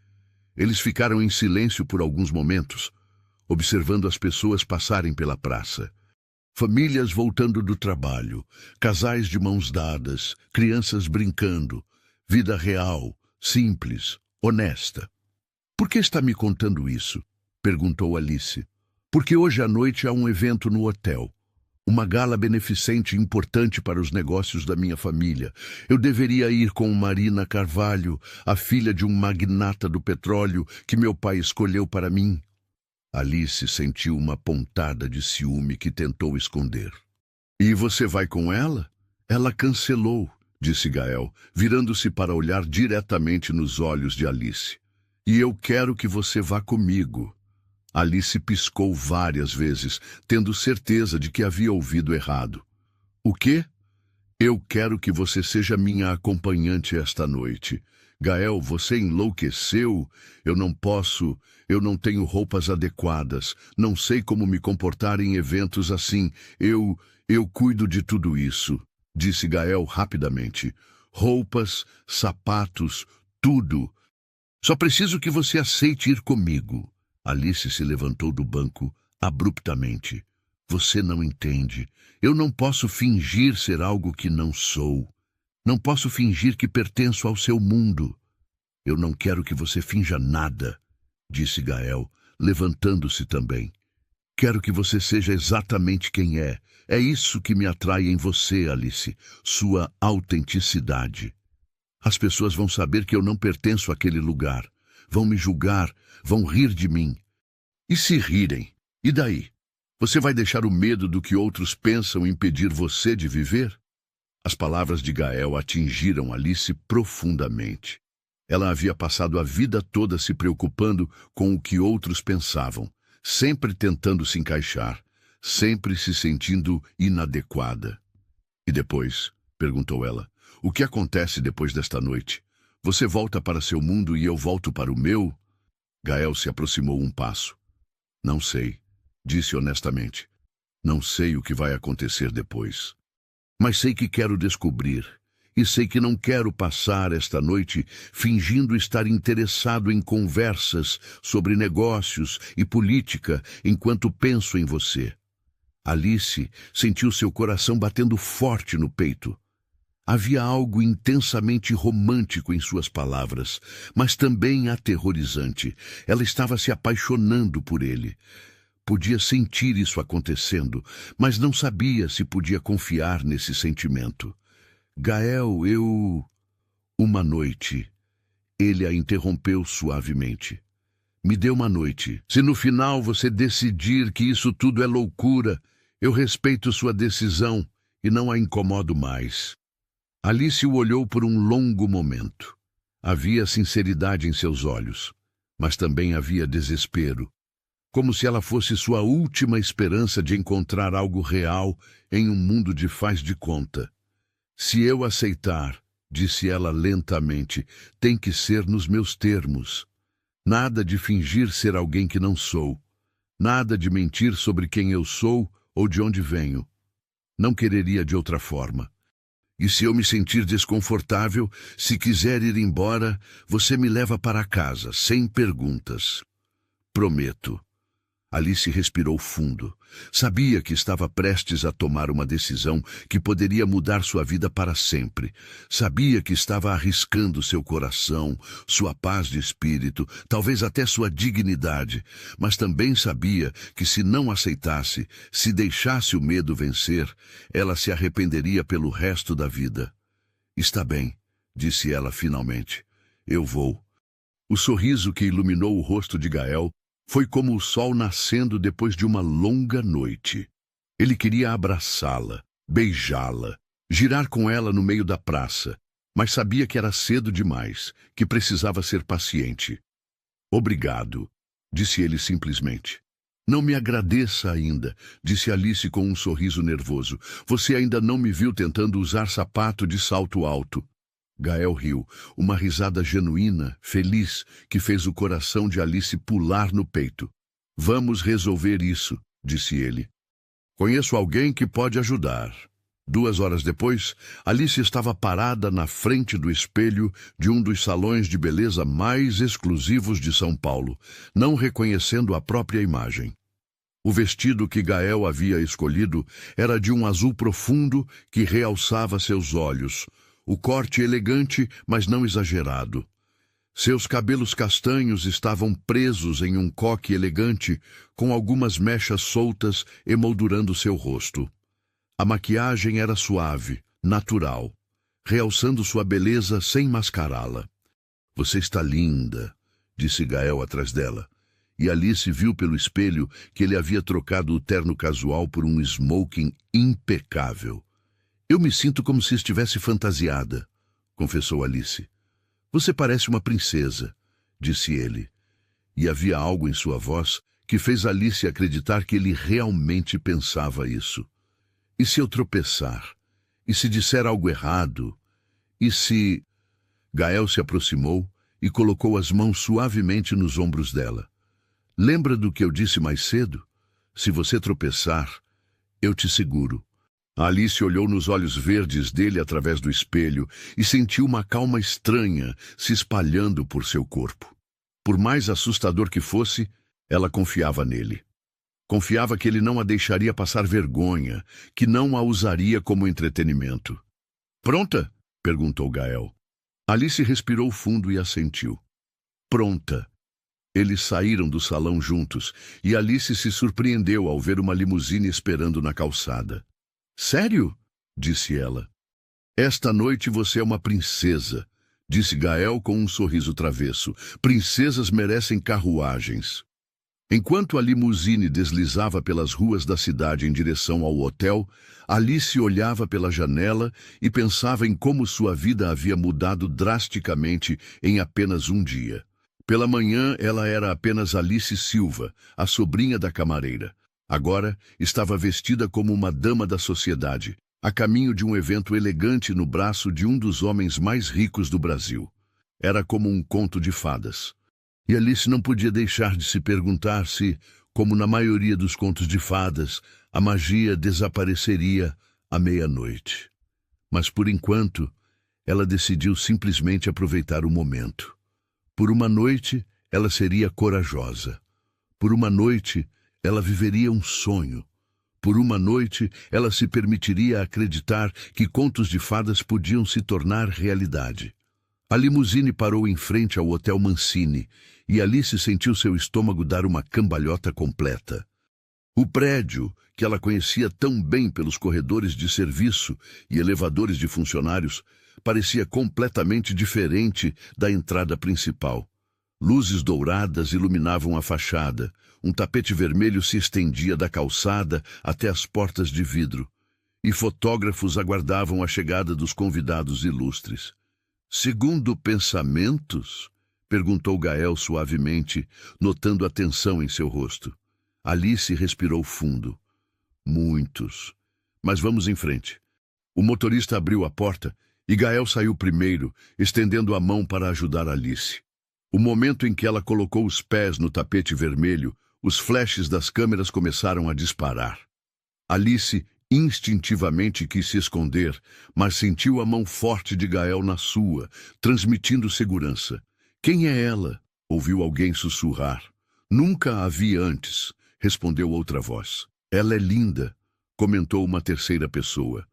Eles ficaram em silêncio por alguns momentos, observando as pessoas passarem pela praça. Famílias voltando do trabalho, casais de mãos dadas, crianças brincando, vida real, simples, honesta. Por que está me contando isso? Perguntou Alice. Porque hoje à noite há um evento no hotel. Uma gala beneficente importante para os negócios da minha família. Eu deveria ir com Marina Carvalho, a filha de um magnata do petróleo que meu pai escolheu para mim. Alice sentiu uma pontada de ciúme que tentou esconder. E você vai com ela? Ela cancelou, disse Gael, virando-se para olhar diretamente nos olhos de Alice. E eu quero que você vá comigo. Alice piscou várias vezes, tendo certeza de que havia ouvido errado. O quê? Eu quero que você seja minha acompanhante esta noite. Gael, você enlouqueceu? Eu não tenho roupas adequadas, não sei como me comportar em eventos assim. Eu cuido de tudo isso, disse Gael rapidamente. Roupas, sapatos, tudo. Só preciso que você aceite ir comigo. Alice se levantou do banco abruptamente. Você não entende. Eu não posso fingir ser algo que não sou. Não posso fingir que pertenço ao seu mundo. Eu não quero que você finja nada, disse Gael, levantando-se também. Quero que você seja exatamente quem é. É isso que me atrai em você, Alice, sua autenticidade. As pessoas vão saber que eu não pertenço àquele lugar. Vão me julgar, vão rir de mim. E se rirem? E daí? Você vai deixar o medo do que outros pensam impedir você de viver? As palavras de Gael atingiram Alice profundamente. Ela havia passado a vida toda se preocupando com o que outros pensavam, sempre tentando se encaixar, sempre se sentindo inadequada. E depois? Perguntou ela. O que acontece depois desta noite? Você volta para seu mundo e eu volto para o meu? Gael se aproximou um passo. Não sei, disse honestamente. Não sei o que vai acontecer depois. Mas sei que quero descobrir. E sei que não quero passar esta noite fingindo estar interessado em conversas sobre negócios e política enquanto penso em você. Alice sentiu seu coração batendo forte no peito. Havia algo intensamente romântico em suas palavras, mas também aterrorizante. Ela estava se apaixonando por ele. Podia sentir isso acontecendo, mas não sabia se podia confiar nesse sentimento. Gael, Uma noite. Ele a interrompeu suavemente. Me dê uma noite. Se no final você decidir que isso tudo é loucura, eu respeito sua decisão e não a incomodo mais. Alice o olhou por um longo momento. Havia sinceridade em seus olhos, mas também havia desespero. como se ela fosse sua última esperança de encontrar algo real em um mundo de faz de conta. Se eu aceitar, disse ela lentamente, tem que ser nos meus termos. Nada de fingir ser alguém que não sou. Nada de mentir sobre quem eu sou ou de onde venho. Não quereria de outra forma. E se eu me sentir desconfortável, se quiser ir embora, você me leva para casa, sem perguntas. Prometo. Alice respirou fundo. Sabia que estava prestes a tomar uma decisão que poderia mudar sua vida para sempre. Sabia que estava arriscando seu coração, sua paz de espírito, talvez até sua dignidade. Mas também sabia que se não aceitasse, se deixasse o medo vencer, ela se arrependeria pelo resto da vida. Está bem, disse ela finalmente. Eu vou. O sorriso que iluminou o rosto de Gael foi como o sol nascendo depois de uma longa noite. Ele queria abraçá-la, beijá-la, girar com ela no meio da praça, mas sabia que era cedo demais, que precisava ser paciente. Obrigado, disse ele simplesmente. Não me agradeça ainda, disse Alice com um sorriso nervoso. Você ainda não me viu tentando usar sapato de salto alto. Gael riu, uma risada genuína, feliz, que fez o coração de Alice pular no peito. Vamos resolver isso, disse ele. Conheço alguém que pode ajudar. 2 horas depois, Alice estava parada na frente do espelho de um dos salões de beleza mais exclusivos de São Paulo, não reconhecendo a própria imagem. O vestido que Gael havia escolhido era de um azul profundo que realçava seus olhos, o corte elegante, mas não exagerado. Seus cabelos castanhos estavam presos em um coque elegante, com algumas mechas soltas emoldurando seu rosto. A maquiagem era suave, natural, realçando sua beleza sem mascará-la. Você está linda, disse Gael atrás dela, e Alice viu pelo espelho que ele havia trocado o terno casual por um smoking impecável. Eu me sinto como se estivesse fantasiada, confessou Alice. Você parece uma princesa, disse ele. E havia algo em sua voz que fez Alice acreditar que ele realmente pensava isso. E se eu tropeçar? E se disser algo errado? E se... Gael se aproximou e colocou as mãos suavemente nos ombros dela. Lembra do que eu disse mais cedo? Se você tropeçar, eu te seguro. Alice olhou nos olhos verdes dele através do espelho e sentiu uma calma estranha se espalhando por seu corpo. Por mais assustador que fosse, ela confiava nele. Confiava que ele não a deixaria passar vergonha, que não a usaria como entretenimento. Pronta? Perguntou Gael. Alice respirou fundo e assentiu. Pronta. Eles saíram do salão juntos e Alice se surpreendeu ao ver uma limusine esperando na calçada. Sério? Disse ela. Esta noite você é uma princesa, disse Gael com um sorriso travesso. Princesas merecem carruagens. Enquanto a limusine deslizava pelas ruas da cidade em direção ao hotel, Alice olhava pela janela e pensava em como sua vida havia mudado drasticamente em apenas um dia. Pela manhã, ela era apenas Alice Silva, a sobrinha da camareira. Agora, estava vestida como uma dama da sociedade, a caminho de um evento elegante no braço de um dos homens mais ricos do Brasil. Era como um conto de fadas. E Alice não podia deixar de se perguntar se, como na maioria dos contos de fadas, a magia desapareceria à meia-noite. Mas, por enquanto, ela decidiu simplesmente aproveitar o momento. Por uma noite, ela seria corajosa. Por uma noite, ela viveria um sonho. Por uma noite, ela se permitiria acreditar que contos de fadas podiam se tornar realidade. A limusine parou em frente ao Hotel Mancini e Alice sentiu seu estômago dar uma cambalhota completa. O prédio, que ela conhecia tão bem pelos corredores de serviço e elevadores de funcionários, parecia completamente diferente da entrada principal. Luzes douradas iluminavam a fachada. Um tapete vermelho se estendia da calçada até as portas de vidro, e fotógrafos aguardavam a chegada dos convidados ilustres. Segundo pensamentos, Perguntou Gael suavemente, notando a tensão em seu rosto. Alice respirou fundo. Muitos. Mas vamos em frente. O motorista abriu a porta e Gael saiu primeiro, estendendo a mão para ajudar Alice. O momento em que ela colocou os pés no tapete vermelho, os flashes das câmeras começaram a disparar. Alice instintivamente quis se esconder, mas sentiu a mão forte de Gael na sua, transmitindo segurança. Quem é ela? Ouviu alguém sussurrar. Nunca a vi antes, respondeu outra voz. Ela é linda, comentou uma terceira pessoa.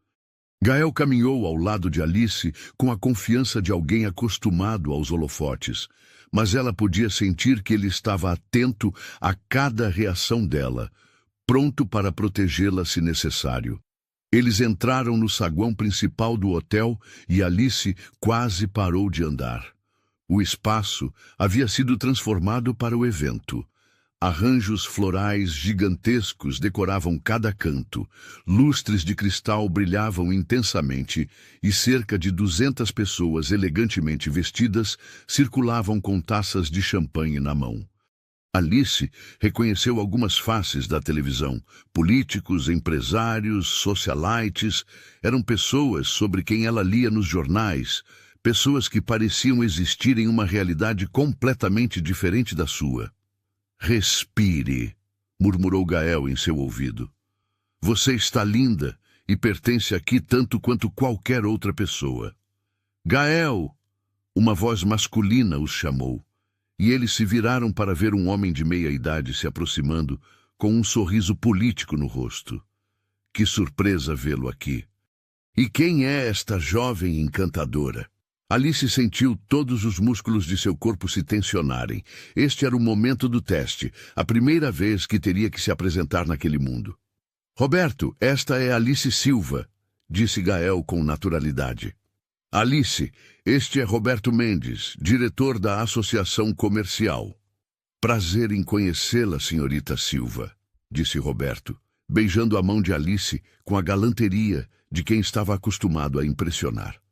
Gael caminhou ao lado de Alice com a confiança de alguém acostumado aos holofotes, mas ela podia sentir que ele estava atento a cada reação dela, pronto para protegê-la se necessário. Eles entraram no saguão principal do hotel e Alice quase parou de andar. O espaço havia sido transformado para o evento. Arranjos florais gigantescos decoravam cada canto, lustres de cristal brilhavam intensamente e cerca de 200 pessoas elegantemente vestidas circulavam com taças de champanhe na mão. Alice reconheceu algumas faces da televisão. Políticos, empresários, socialites, eram pessoas sobre quem ela lia nos jornais, pessoas que pareciam existir em uma realidade completamente diferente da sua. Respire, murmurou Gael em seu ouvido. Você está linda e pertence aqui tanto quanto qualquer outra pessoa. Gael! Uma voz masculina os chamou, e eles se viraram para ver um homem de meia idade se aproximando com um sorriso político no rosto. Que surpresa vê-lo aqui! E quem é esta jovem encantadora? Alice sentiu todos os músculos de seu corpo se tensionarem. Este era o momento do teste, a primeira vez que teria que se apresentar naquele mundo. Roberto, esta é Alice Silva, disse Gael com naturalidade. Alice, este é Roberto Mendes, diretor da Associação Comercial. Prazer em conhecê-la, senhorita Silva, disse Roberto, beijando a mão de Alice com a galanteria de quem estava acostumado a impressionar.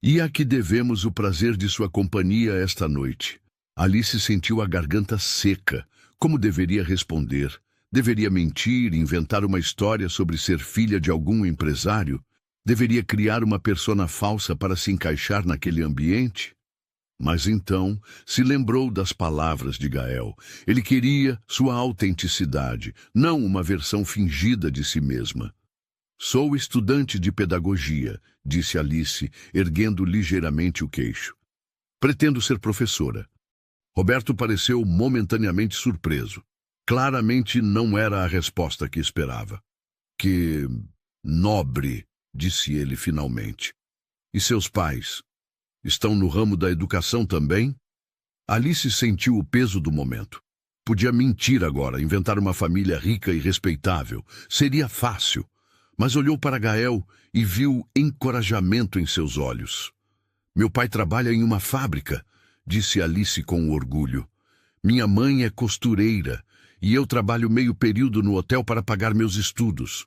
E a que devemos o prazer de sua companhia esta noite? Alice sentiu a garganta seca. Como deveria responder? Deveria mentir, inventar uma história sobre ser filha de algum empresário? Deveria criar uma persona falsa para se encaixar naquele ambiente? Mas então se lembrou das palavras de Gael. Ele queria sua autenticidade, não uma versão fingida de si mesma. Sou estudante de pedagogia, disse Alice, erguendo ligeiramente o queixo. Pretendo ser professora. Roberto pareceu momentaneamente surpreso. Claramente não era a resposta que esperava. Que nobre, disse ele finalmente. E seus pais? Estão no ramo da educação também? Alice sentiu o peso do momento. Podia mentir agora, inventar uma família rica e respeitável. Seria fácil. Mas olhou para Gael e viu encorajamento em seus olhos. Meu pai trabalha em uma fábrica, disse Alice com orgulho. Minha mãe é costureira e eu trabalho meio período no hotel para pagar meus estudos.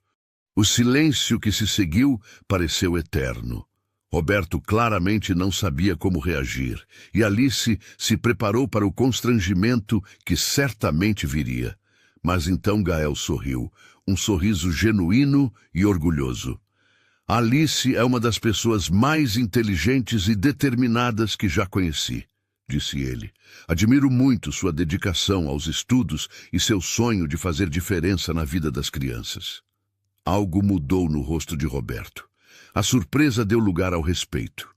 O silêncio que se seguiu pareceu eterno. Roberto claramente não sabia como reagir e Alice se preparou para o constrangimento que certamente viria. Mas então Gael sorriu, um sorriso genuíno e orgulhoso. Alice é uma das pessoas mais inteligentes e determinadas que já conheci, disse ele. Admiro muito sua dedicação aos estudos e seu sonho de fazer diferença na vida das crianças. Algo mudou no rosto de Roberto. A surpresa deu lugar ao respeito.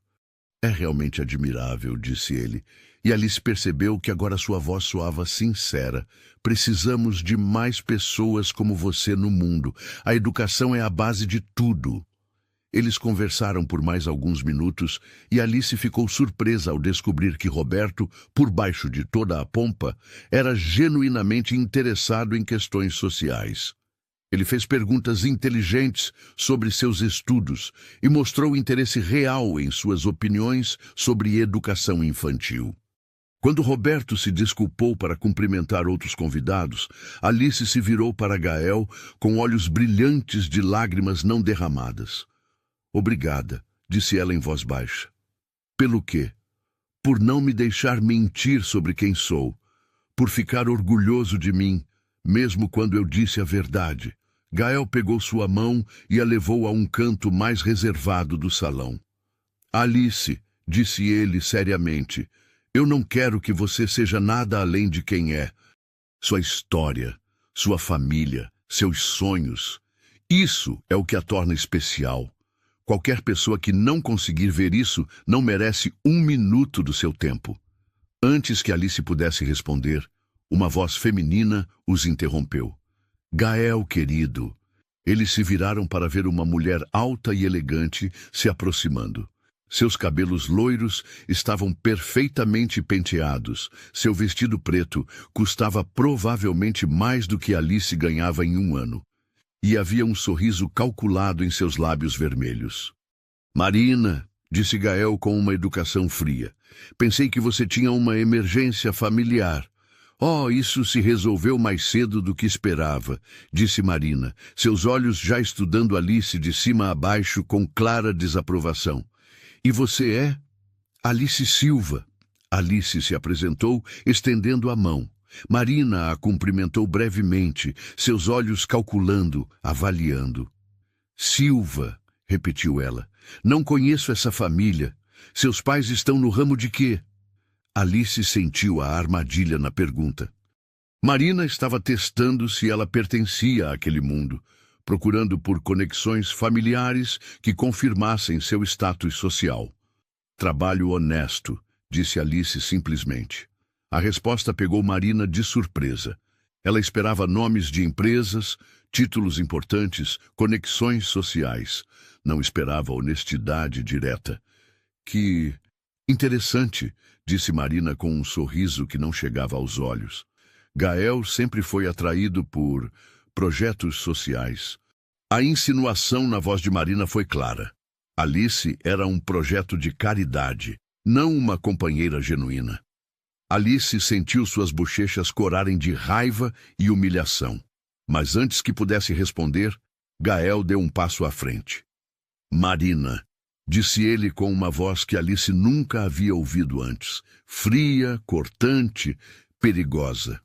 É realmente admirável, disse ele, e Alice percebeu que agora sua voz soava sincera. Precisamos de mais pessoas como você no mundo. A educação é a base de tudo. Eles conversaram por mais alguns minutos e Alice ficou surpresa ao descobrir que Roberto, por baixo de toda a pompa, era genuinamente interessado em questões sociais. Ele fez perguntas inteligentes sobre seus estudos e mostrou interesse real em suas opiniões sobre educação infantil. Quando Roberto se desculpou para cumprimentar outros convidados, Alice se virou para Gael com olhos brilhantes de lágrimas não derramadas. Obrigada, disse ela em voz baixa. Pelo quê? por não me deixar mentir sobre quem sou, por ficar orgulhoso de mim, mesmo quando eu disse a verdade. Gael pegou sua mão e a levou a um canto mais reservado do salão. Alice, disse ele seriamente, eu não quero que você seja nada além de quem é. Sua história, sua família, seus sonhos. Isso é o que a torna especial. Qualquer pessoa que não conseguir ver isso não merece 1 minuto do seu tempo. Antes que Alice pudesse responder, uma voz feminina os interrompeu. Gael, querido. Eles se viraram para ver uma mulher alta e elegante se aproximando. Seus cabelos loiros estavam perfeitamente penteados. Seu vestido preto custava provavelmente mais do que Alice ganhava em 1 ano. E havia um sorriso calculado em seus lábios vermelhos. Marina, disse Gael com uma educação fria, pensei que você tinha uma emergência familiar. Oh, isso se resolveu mais cedo do que esperava, disse Marina, seus olhos já estudando Alice de cima a baixo com clara desaprovação. E você é? Alice Silva. Alice se apresentou, estendendo a mão. Marina a cumprimentou brevemente, seus olhos calculando, avaliando. Silva, repetiu ela. Não conheço essa família. Seus pais estão no ramo de quê? Alice sentiu a armadilha na pergunta. Marina estava testando se ela pertencia àquele mundo, procurando por conexões familiares que confirmassem seu status social. Trabalho honesto, disse Alice simplesmente. A resposta pegou Marina de surpresa. Ela esperava nomes de empresas, títulos importantes, conexões sociais. Não esperava honestidade direta. Que interessante, disse Marina com um sorriso que não chegava aos olhos. Gael sempre foi atraído por projetos sociais. A insinuação na voz de Marina foi clara. Alice era um projeto de caridade, não uma companheira genuína. Alice sentiu suas bochechas corarem de raiva e humilhação. Mas antes que pudesse responder, Gael deu um passo à frente. Marina, disse ele com uma voz que Alice nunca havia ouvido antes, fria, cortante, perigosa.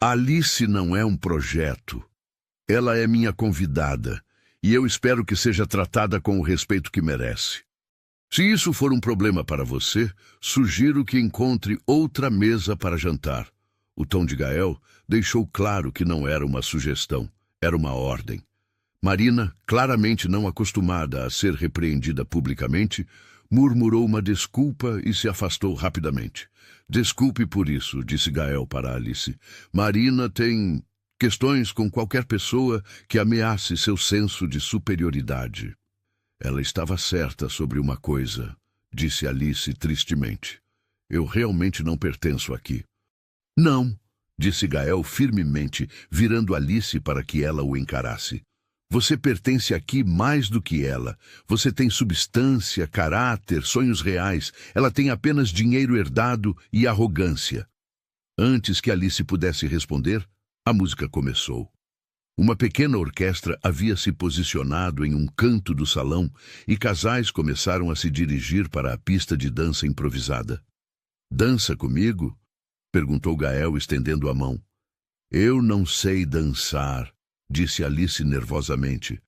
Alice não é um projeto. Ela é minha convidada, e eu espero que seja tratada com o respeito que merece. Se isso for um problema para você, sugiro que encontre outra mesa para jantar. O tom de Gael deixou claro que não era uma sugestão, era uma ordem. Marina, claramente não acostumada a ser repreendida publicamente, murmurou uma desculpa e se afastou rapidamente. Desculpe por isso, disse Gael para Alice. Marina tem questões com qualquer pessoa que ameace seu senso de superioridade. Ela estava certa sobre uma coisa, disse Alice tristemente. Eu realmente não pertenço aqui. Não, disse Gael firmemente, virando Alice para que ela o encarasse. Você pertence aqui mais do que ela. Você tem substância, caráter, sonhos reais. Ela tem apenas dinheiro herdado e arrogância. Antes que Alice pudesse responder, a música começou. Uma pequena orquestra havia se posicionado em um canto do salão e casais começaram a se dirigir para a pista de dança improvisada. Dança comigo? Perguntou Gael, estendendo a mão. Eu não sei dançar, disse Alice nervosamente.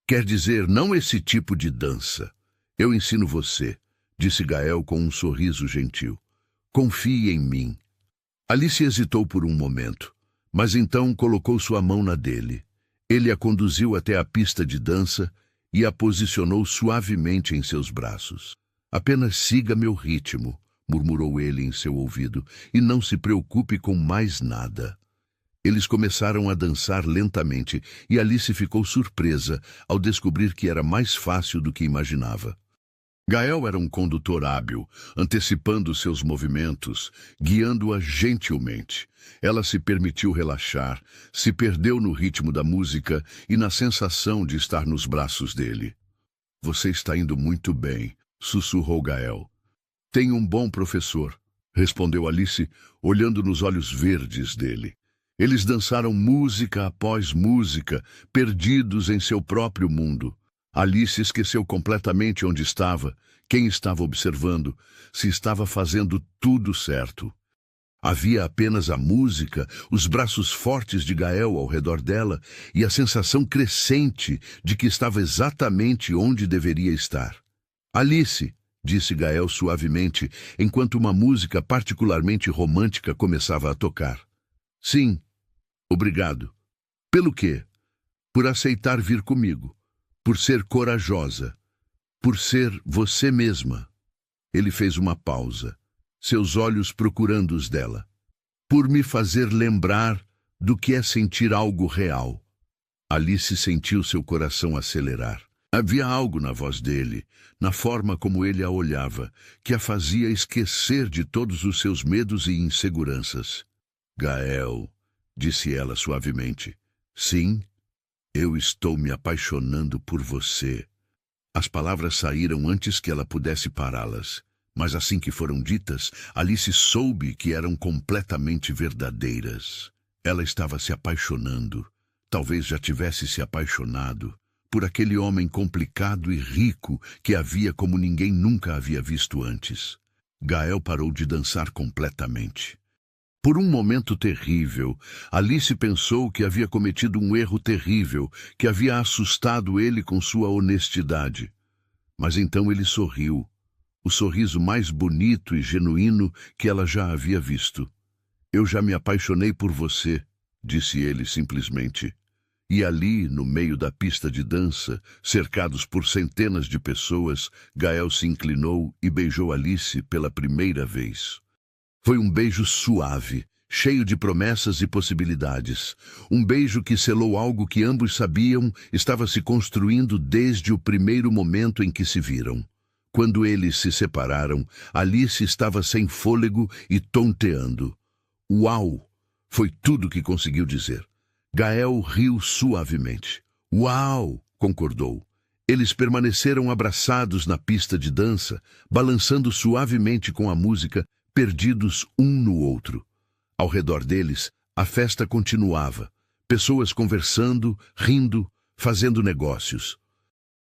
Quer dizer, não esse tipo de dança. Eu ensino você, disse Gael com um sorriso gentil. Confie em mim. Alice hesitou por um momento, mas então colocou sua mão na dele. Ele a conduziu até a pista de dança e a posicionou suavemente em seus braços. Apenas siga meu ritmo, murmurou ele em seu ouvido, e não se preocupe com mais nada. Eles começaram a dançar lentamente e Alice ficou surpresa ao descobrir que era mais fácil do que imaginava. Gael era um condutor hábil, antecipando seus movimentos, guiando-a gentilmente. Ela se permitiu relaxar, se perdeu no ritmo da música e na sensação de estar nos braços dele. Você está indo muito bem, sussurrou Gael. Tem um bom professor, respondeu Alice, olhando nos olhos verdes dele. Eles dançaram música após música, perdidos em seu próprio mundo. Alice esqueceu completamente onde estava, quem estava observando, se estava fazendo tudo certo. Havia apenas a música, os braços fortes de Gael ao redor dela e a sensação crescente de que estava exatamente onde deveria estar. Alice, disse Gael suavemente, enquanto uma música particularmente romântica começava a tocar. Sim, obrigado. Pelo quê? Por aceitar vir comigo, por ser corajosa, por ser você mesma. Ele fez uma pausa, seus olhos procurando os dela. Por me fazer lembrar do que é sentir algo real. Alice sentiu seu coração acelerar. Havia algo na voz dele, na forma como ele a olhava, que a fazia esquecer de todos os seus medos e inseguranças. Gael, disse ela suavemente. Sim, eu estou me apaixonando por você. As palavras saíram antes que ela pudesse pará-las. Mas assim que foram ditas, Alice soube que eram completamente verdadeiras. Ela estava se apaixonando, talvez já tivesse se apaixonado, por aquele homem complicado e rico que havia como ninguém nunca havia visto antes. Gael parou de dançar completamente. Por um momento terrível, Alice pensou que havia cometido um erro terrível, que havia assustado ele com sua honestidade. Mas então ele sorriu. O sorriso mais bonito e genuíno que ela já havia visto. Eu já me apaixonei por você, disse ele simplesmente. E ali, no meio da pista de dança, cercados por centenas de pessoas, Gael se inclinou e beijou Alice pela primeira vez. Foi um beijo suave, cheio de promessas e possibilidades. Um beijo que selou algo que ambos sabiam estava se construindo desde o primeiro momento em que se viram. Quando eles se separaram, Alice estava sem fôlego e tonteando. Uau! Foi tudo que conseguiu dizer. Gael riu suavemente. Uau! Concordou. Eles permaneceram abraçados na pista de dança, balançando suavemente com a música, perdidos um no outro. Ao redor deles, a festa continuava. Pessoas conversando, rindo, fazendo negócios.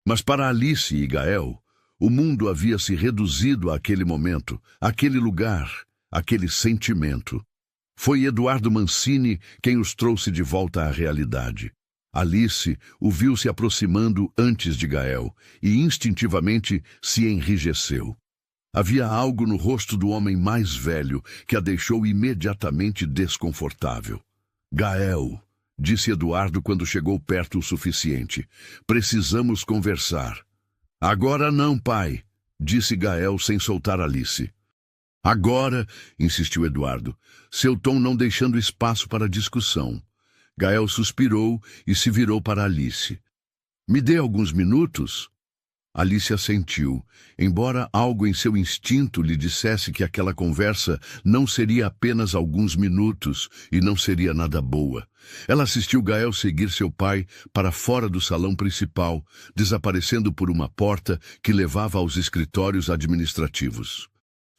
Mas para Alice e Gael, o mundo havia se reduzido àquele momento, àquele lugar, àquele sentimento. Foi Eduardo Mancini quem os trouxe de volta à realidade. Alice o viu se aproximando antes de Gael e instintivamente se enrijeceu. Havia algo no rosto do homem mais velho que a deixou imediatamente desconfortável. Gael, disse Eduardo quando chegou perto o suficiente. Precisamos conversar. Agora não, pai, disse Gael sem soltar Alice. Agora, insistiu Eduardo, seu tom não deixando espaço para discussão. Gael suspirou e se virou para Alice. Me dê alguns minutos? Alice assentiu, embora algo em seu instinto lhe dissesse que aquela conversa não seria apenas alguns minutos e não seria nada boa. Ela assistiu Gael seguir seu pai para fora do salão principal, desaparecendo por uma porta que levava aos escritórios administrativos.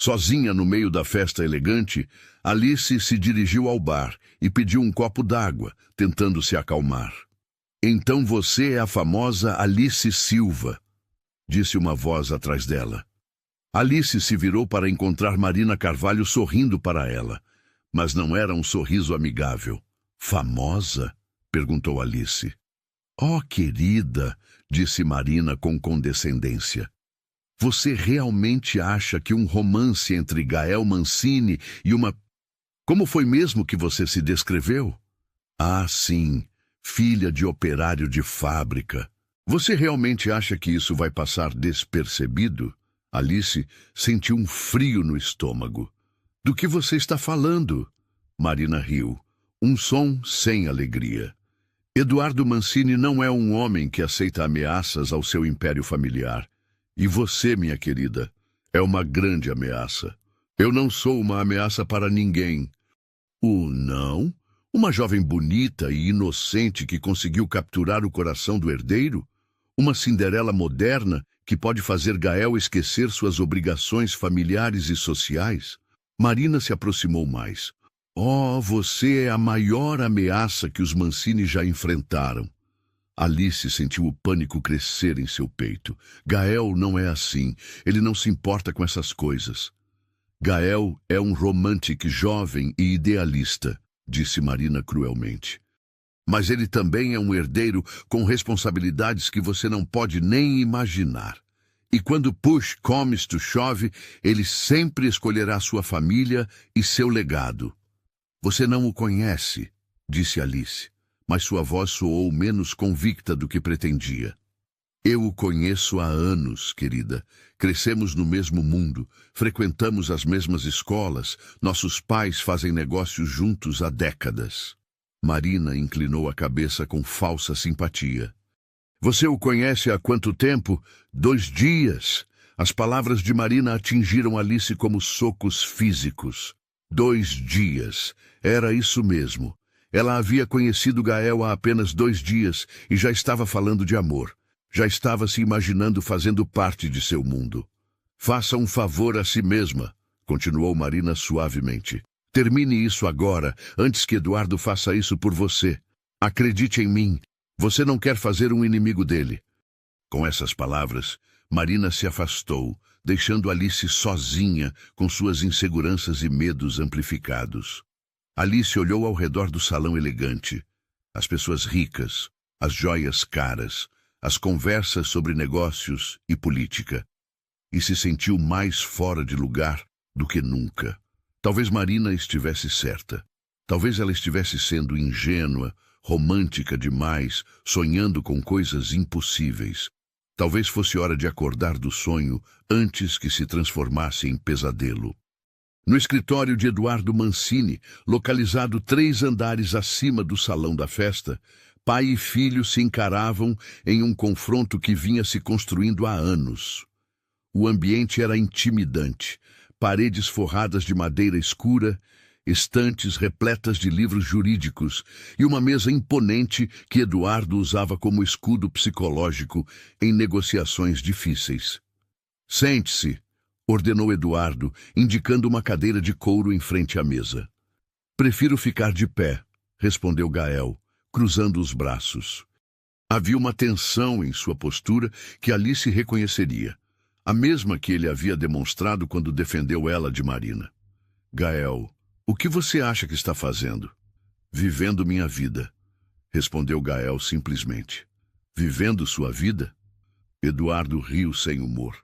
Sozinha no meio da festa elegante, Alice se dirigiu ao bar e pediu um copo d'água, tentando se acalmar. Então você é a famosa Alice Silva, disse uma voz atrás dela. Alice se virou para encontrar Marina Carvalho sorrindo para ela, mas não era um sorriso amigável. Famosa? Perguntou Alice. Oh, querida, disse Marina com condescendência. Você realmente acha que um romance entre Gael Mancini e uma... Como foi mesmo que você se descreveu? Ah, sim, filha de operário de fábrica. Você realmente acha que isso vai passar despercebido? Alice sentiu um frio no estômago. Do que você está falando? Marina riu. Um som sem alegria. Eduardo Mancini não é um homem que aceita ameaças ao seu império familiar. E você, minha querida, é uma grande ameaça. Eu não sou uma ameaça para ninguém. Não? Uma jovem bonita e inocente que conseguiu capturar o coração do herdeiro? Uma Cinderela moderna que pode fazer Gael esquecer suas obrigações familiares e sociais? Marina se aproximou mais. Oh, você é a maior ameaça que os Mancini já enfrentaram. Alice sentiu o pânico crescer em seu peito. Gael não é assim. Ele não se importa com essas coisas. Gael é um romântico jovem e idealista, disse Marina cruelmente. Mas ele também é um herdeiro com responsabilidades que você não pode nem imaginar. E quando push comes to shove, ele sempre escolherá sua família e seu legado. Você não o conhece, disse Alice, mas sua voz soou menos convicta do que pretendia. Eu o conheço há anos, querida. Crescemos no mesmo mundo, frequentamos as mesmas escolas, nossos pais fazem negócios juntos há décadas. Marina inclinou a cabeça com falsa simpatia. Você o conhece há quanto tempo? 2 dias. As palavras de Marina atingiram Alice como socos físicos. 2 dias. Era isso mesmo. Ela havia conhecido Gael há apenas 2 dias e já estava falando de amor. Já estava se imaginando fazendo parte de seu mundo. Faça um favor a si mesma, continuou Marina suavemente. Termine isso agora, antes que Eduardo faça isso por você. Acredite em mim, você não quer fazer um inimigo dele. Com essas palavras, Marina se afastou, deixando Alice sozinha com suas inseguranças e medos amplificados. Alice olhou ao redor do salão elegante. As pessoas ricas, as joias caras, as conversas sobre negócios e política. E se sentiu mais fora de lugar do que nunca. Talvez Marina estivesse certa. Talvez ela estivesse sendo ingênua, romântica demais, sonhando com coisas impossíveis. Talvez fosse hora de acordar do sonho antes que se transformasse em pesadelo. No escritório de Eduardo Mancini, localizado 3 andares acima do salão da festa, pai e filho se encaravam em um confronto que vinha se construindo há anos. O ambiente era intimidante, paredes forradas de madeira escura, estantes repletas de livros jurídicos e uma mesa imponente que Eduardo usava como escudo psicológico em negociações difíceis. Sente-se, ordenou Eduardo, indicando uma cadeira de couro em frente à mesa. Prefiro ficar de pé, respondeu Gael, cruzando os braços. Havia uma tensão em sua postura que Alice reconheceria, a mesma que ele havia demonstrado quando defendeu ela de Marina. Gael, o que você acha que está fazendo? Vivendo minha vida, respondeu Gael simplesmente. Vivendo sua vida? Eduardo riu sem humor.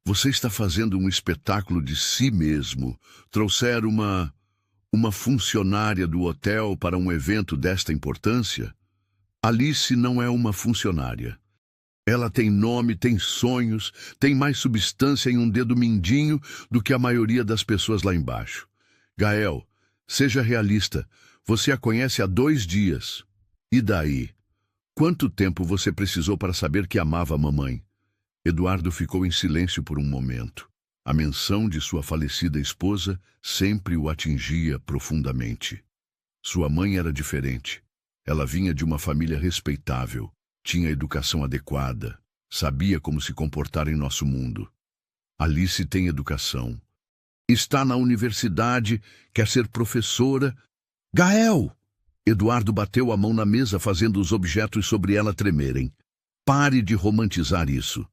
Você está fazendo um espetáculo de si mesmo. Trouxeram uma funcionária do hotel para um evento desta importância? Alice não é uma funcionária. Ela tem nome, tem sonhos, tem mais substância em um dedo mindinho do que a maioria das pessoas lá embaixo. Gael, seja realista. Você a conhece há 2 dias. E daí? Quanto tempo você precisou para saber que amava a mamãe? Eduardo ficou em silêncio por um momento. A menção de sua falecida esposa sempre o atingia profundamente. Sua mãe era diferente. Ela vinha de uma família respeitável, tinha educação adequada, sabia como se comportar em nosso mundo. Alice tem educação. Está na universidade, quer ser professora. Gael! Eduardo bateu a mão na mesa, fazendo os objetos sobre ela tremerem. Pare de romantizar isso.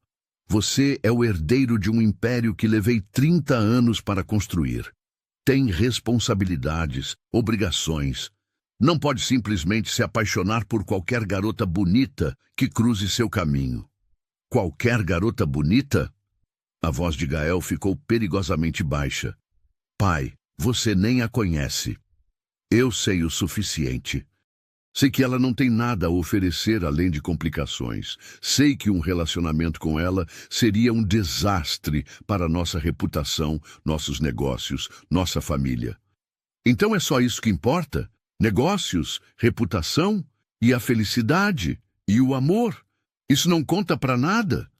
Você é o herdeiro de um império que levei 30 anos para construir. Tem responsabilidades, obrigações. Não pode simplesmente se apaixonar por qualquer garota bonita que cruze seu caminho. Qualquer garota bonita? A voz de Gael ficou perigosamente baixa. Pai, você nem a conhece. Eu sei o suficiente. Sei que ela não tem nada a oferecer além de complicações. Sei que um relacionamento com ela seria um desastre para nossa reputação, nossos negócios, nossa família. Então é só isso que importa? Negócios, reputação e a felicidade e o amor? Isso não conta para nada?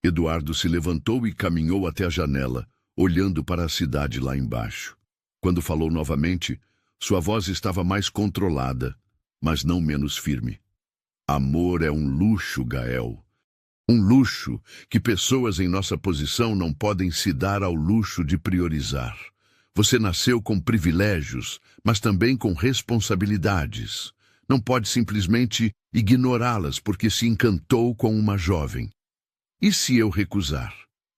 Eduardo se levantou e caminhou até a janela, olhando para a cidade lá embaixo. Quando falou novamente, sua voz estava mais controlada, mas não menos firme. Amor é um luxo, Gael. Um luxo que pessoas em nossa posição não podem se dar ao luxo de priorizar. Você nasceu com privilégios, mas também com responsabilidades. Não pode simplesmente ignorá-las porque se encantou com uma jovem. E se eu recusar?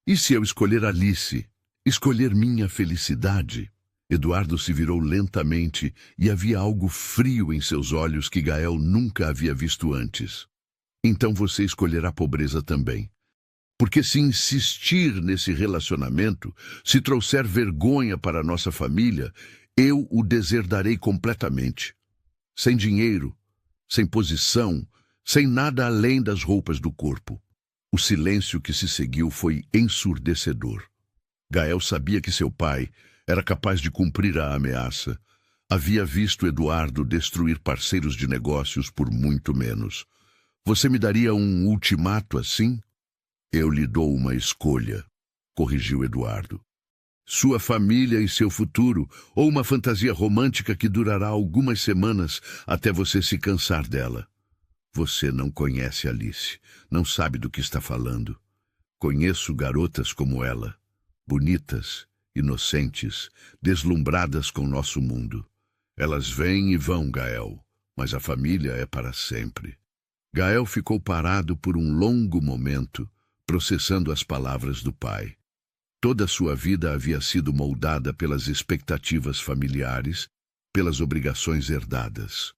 E se eu escolher Alice? Escolher minha felicidade? Eduardo se virou lentamente e havia algo frio em seus olhos que Gael nunca havia visto antes. Então você escolherá a pobreza também. Porque se insistir nesse relacionamento, se trouxer vergonha para nossa família, eu o deserdarei completamente. Sem dinheiro, sem posição, sem nada além das roupas do corpo. O silêncio que se seguiu foi ensurdecedor. Gael sabia que seu pai era capaz de cumprir a ameaça. Havia visto Eduardo destruir parceiros de negócios por muito menos. Você me daria um ultimato assim? Eu lhe dou uma escolha, corrigiu Eduardo. Sua família e seu futuro, ou uma fantasia romântica que durará algumas semanas até você se cansar dela. Você não conhece Alice, não sabe do que está falando. Conheço garotas como ela, bonitas, inocentes, deslumbradas com nosso mundo. Elas vêm e vão, Gael, mas a família é para sempre. Gael ficou parado por um longo momento, processando as palavras do pai. Toda a sua vida havia sido moldada pelas expectativas familiares, pelas obrigações herdadas.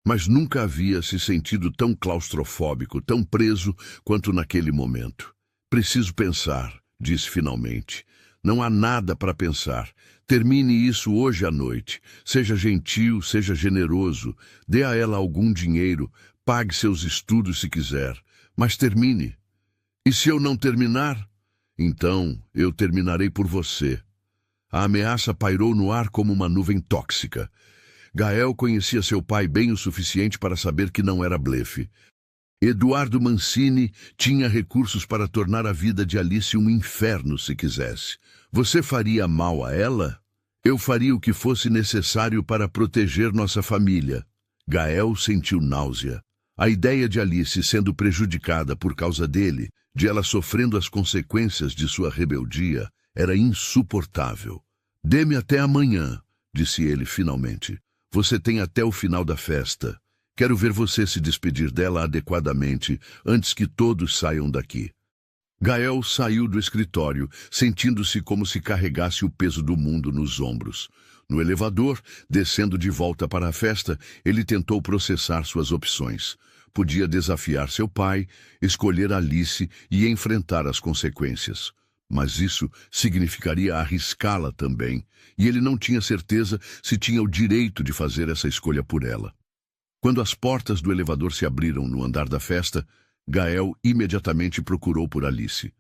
Mas nunca havia se sentido tão claustrofóbico, tão preso quanto naquele momento. Preciso pensar, disse finalmente. Não há nada para pensar. Termine isso hoje à noite. Seja gentil, seja generoso. Dê a ela algum dinheiro. Pague seus estudos se quiser. Mas termine. E se eu não terminar? Então eu terminarei por você. A ameaça pairou no ar como uma nuvem tóxica. Gael conhecia seu pai bem o suficiente para saber que não era blefe. Eduardo Mancini tinha recursos para tornar a vida de Alice um inferno se quisesse. Você faria mal a ela? Eu faria o que fosse necessário para proteger nossa família. Gael sentiu náusea. A ideia de Alice sendo prejudicada por causa dele, de ela sofrendo as consequências de sua rebeldia, era insuportável. Dê-me até amanhã, disse ele finalmente. Você tem até o final da festa. Quero ver você se despedir dela adequadamente antes que todos saiam daqui. Gael saiu do escritório, sentindo-se como se carregasse o peso do mundo nos ombros. No elevador, descendo de volta para a festa, ele tentou processar suas opções. Podia desafiar seu pai, escolher Alice e enfrentar as consequências. Mas isso significaria arriscá-la também, e ele não tinha certeza se tinha o direito de fazer essa escolha por ela. Quando as portas do elevador se abriram no andar da festa, Gael imediatamente procurou por Alice.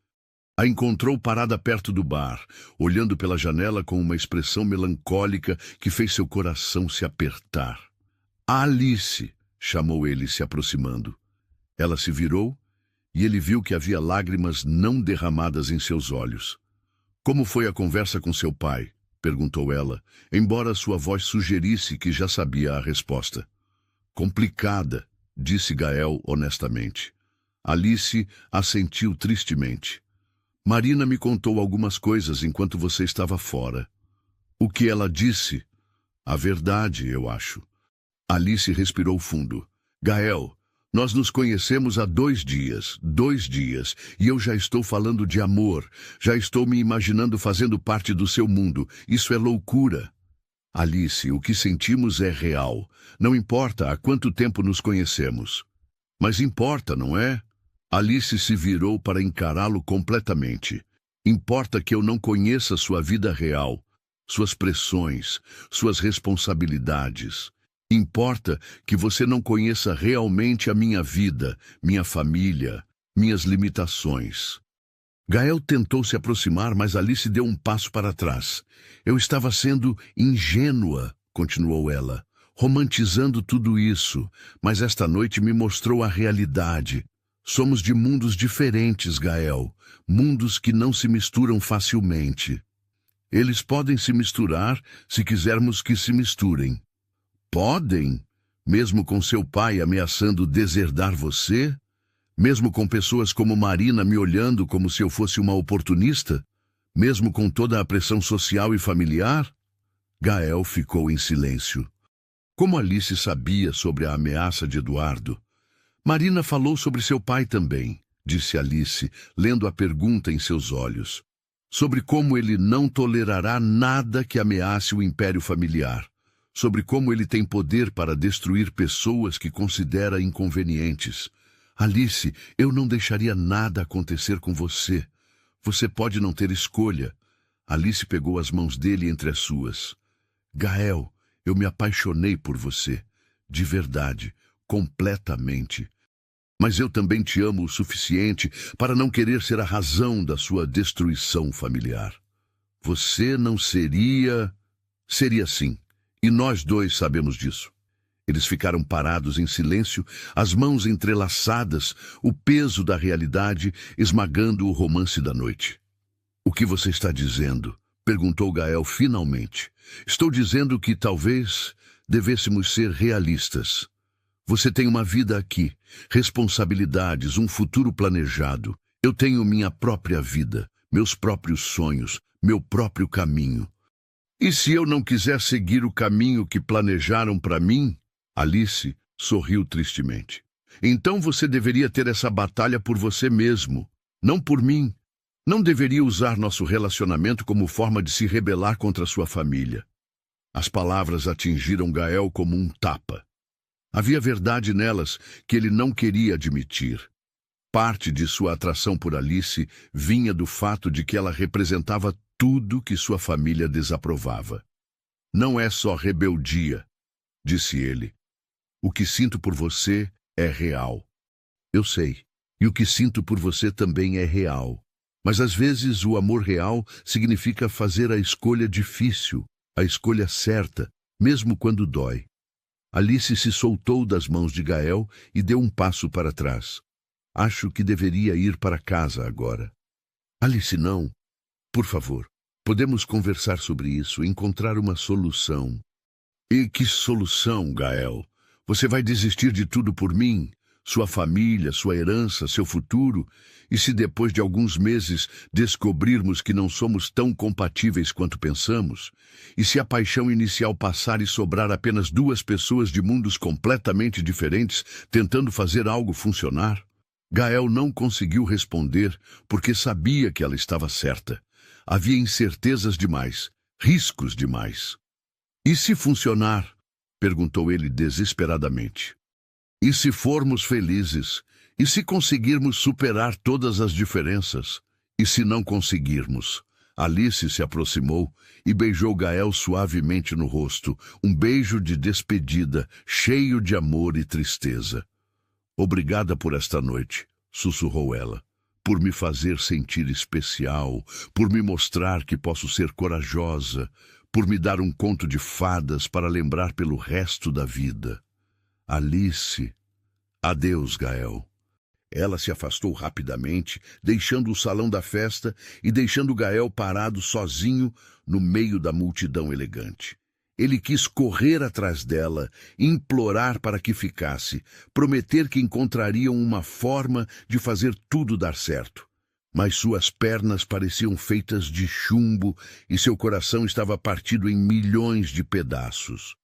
A encontrou parada perto do bar, olhando pela janela com uma expressão melancólica que fez seu coração se apertar. Alice! Chamou ele, se aproximando. Ela se virou e ele viu que havia lágrimas não derramadas em seus olhos. Como foi a conversa com seu pai? Perguntou ela, embora sua voz sugerisse que já sabia a resposta. Complicada, disse Gael honestamente. Alice assentiu tristemente. Marina me contou algumas coisas enquanto você estava fora. O que ela disse? A verdade, eu acho. Alice respirou fundo. Gael, nós nos conhecemos há 2 dias, e eu já estou falando de amor, já estou me imaginando fazendo parte do seu mundo. Isso é loucura. Alice, o que sentimos é real. Não importa há quanto tempo nos conhecemos. Mas importa, não é? Alice se virou para encará-lo completamente. Importa que eu não conheça sua vida real, suas pressões, suas responsabilidades. Importa que você não conheça realmente a minha vida, minha família, minhas limitações. Gael tentou se aproximar, mas Alice deu um passo para trás. Eu estava sendo ingênua, continuou ela, romantizando tudo isso, mas esta noite me mostrou a realidade. Somos de mundos diferentes, Gael, mundos que não se misturam facilmente. Eles podem se misturar se quisermos que se misturem. Podem? Mesmo com seu pai ameaçando deserdar você? Mesmo com pessoas como Marina me olhando como se eu fosse uma oportunista? Mesmo com toda a pressão social e familiar? Gael ficou em silêncio. Como Alice sabia sobre a ameaça de Eduardo? Marina falou sobre seu pai também, disse Alice, lendo a pergunta em seus olhos. Sobre como ele não tolerará nada que ameace o império familiar. Sobre como ele tem poder para destruir pessoas que considera inconvenientes. Alice, eu não deixaria nada acontecer com você. Você pode não ter escolha. Alice pegou as mãos dele entre as suas. Gael, eu me apaixonei por você. De verdade, completamente. Mas eu também te amo o suficiente para não querer ser a razão da sua destruição familiar. Você não seria... Seria sim. E nós dois sabemos disso. Eles ficaram parados em silêncio, as mãos entrelaçadas, o peso da realidade esmagando o romance da noite. O que você está dizendo? Perguntou Gael finalmente. Estou dizendo que talvez devêssemos ser realistas. Você tem uma vida aqui, responsabilidades, um futuro planejado. Eu tenho minha própria vida, meus próprios sonhos, meu próprio caminho. E se eu não quiser seguir o caminho que planejaram para mim? Alice sorriu tristemente. Então você deveria ter essa batalha por você mesmo, não por mim. Não deveria usar nosso relacionamento como forma de se rebelar contra sua família. As palavras atingiram Gael como um tapa. Havia verdade nelas que ele não queria admitir. Parte de sua atração por Alice vinha do fato de que ela representava tudo que sua família desaprovava. Não é só rebeldia, disse ele. O que sinto por você é real. Eu sei. E o que sinto por você também é real. Mas às vezes o amor real significa fazer a escolha difícil, a escolha certa, mesmo quando dói. Alice se soltou das mãos de Gael e deu um passo para trás. Acho que deveria ir para casa agora. Alice, não. Por favor, podemos conversar sobre isso, encontrar uma solução. E que solução, Gael? Você vai desistir de tudo por mim? Sua família, sua herança, seu futuro? E se depois de alguns meses descobrirmos que não somos tão compatíveis quanto pensamos? E se a paixão inicial passar e sobrar apenas duas pessoas de mundos completamente diferentes tentando fazer algo funcionar? Gael não conseguiu responder porque sabia que ela estava certa. Havia incertezas demais, riscos demais. E se funcionar? Perguntou ele desesperadamente. E se formos felizes? E se conseguirmos superar todas as diferenças? E se não conseguirmos? Alice se aproximou e beijou Gael suavemente no rosto, um beijo de despedida, cheio de amor e tristeza. Obrigada por esta noite, sussurrou ela, por me fazer sentir especial, por me mostrar que posso ser corajosa, por me dar um conto de fadas para lembrar pelo resto da vida. Alice. Adeus, Gael. Ela se afastou rapidamente, deixando o salão da festa e deixando Gael parado sozinho no meio da multidão elegante. Ele quis correr atrás dela, implorar para que ficasse, prometer que encontrariam uma forma de fazer tudo dar certo. Mas suas pernas pareciam feitas de chumbo e seu coração estava partido em milhões de pedaços.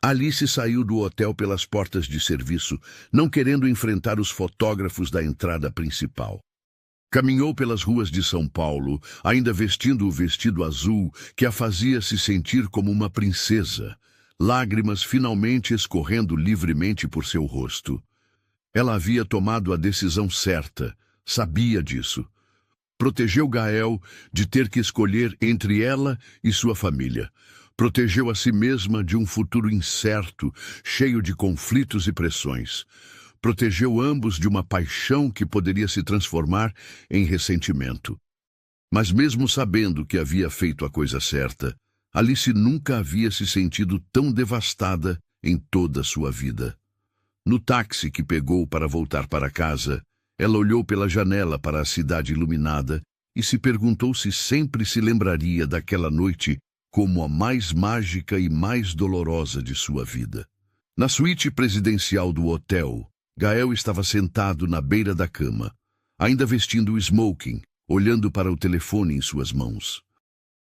Alice saiu do hotel pelas portas de serviço, não querendo enfrentar os fotógrafos da entrada principal. Caminhou pelas ruas de São Paulo, ainda vestindo o vestido azul que a fazia se sentir como uma princesa, lágrimas finalmente escorrendo livremente por seu rosto. Ela havia tomado a decisão certa, sabia disso. Protegeu Gael de ter que escolher entre ela e sua família. Protegeu a si mesma de um futuro incerto, cheio de conflitos e pressões. Protegeu ambos de uma paixão que poderia se transformar em ressentimento. Mas mesmo sabendo que havia feito a coisa certa, Alice nunca havia se sentido tão devastada em toda a sua vida. No táxi que pegou para voltar para casa, ela olhou pela janela para a cidade iluminada e se perguntou se sempre se lembraria daquela noite como a mais mágica e mais dolorosa de sua vida. Na suíte presidencial do hotel, Gael estava sentado na beira da cama, ainda vestindo o smoking, olhando para o telefone em suas mãos.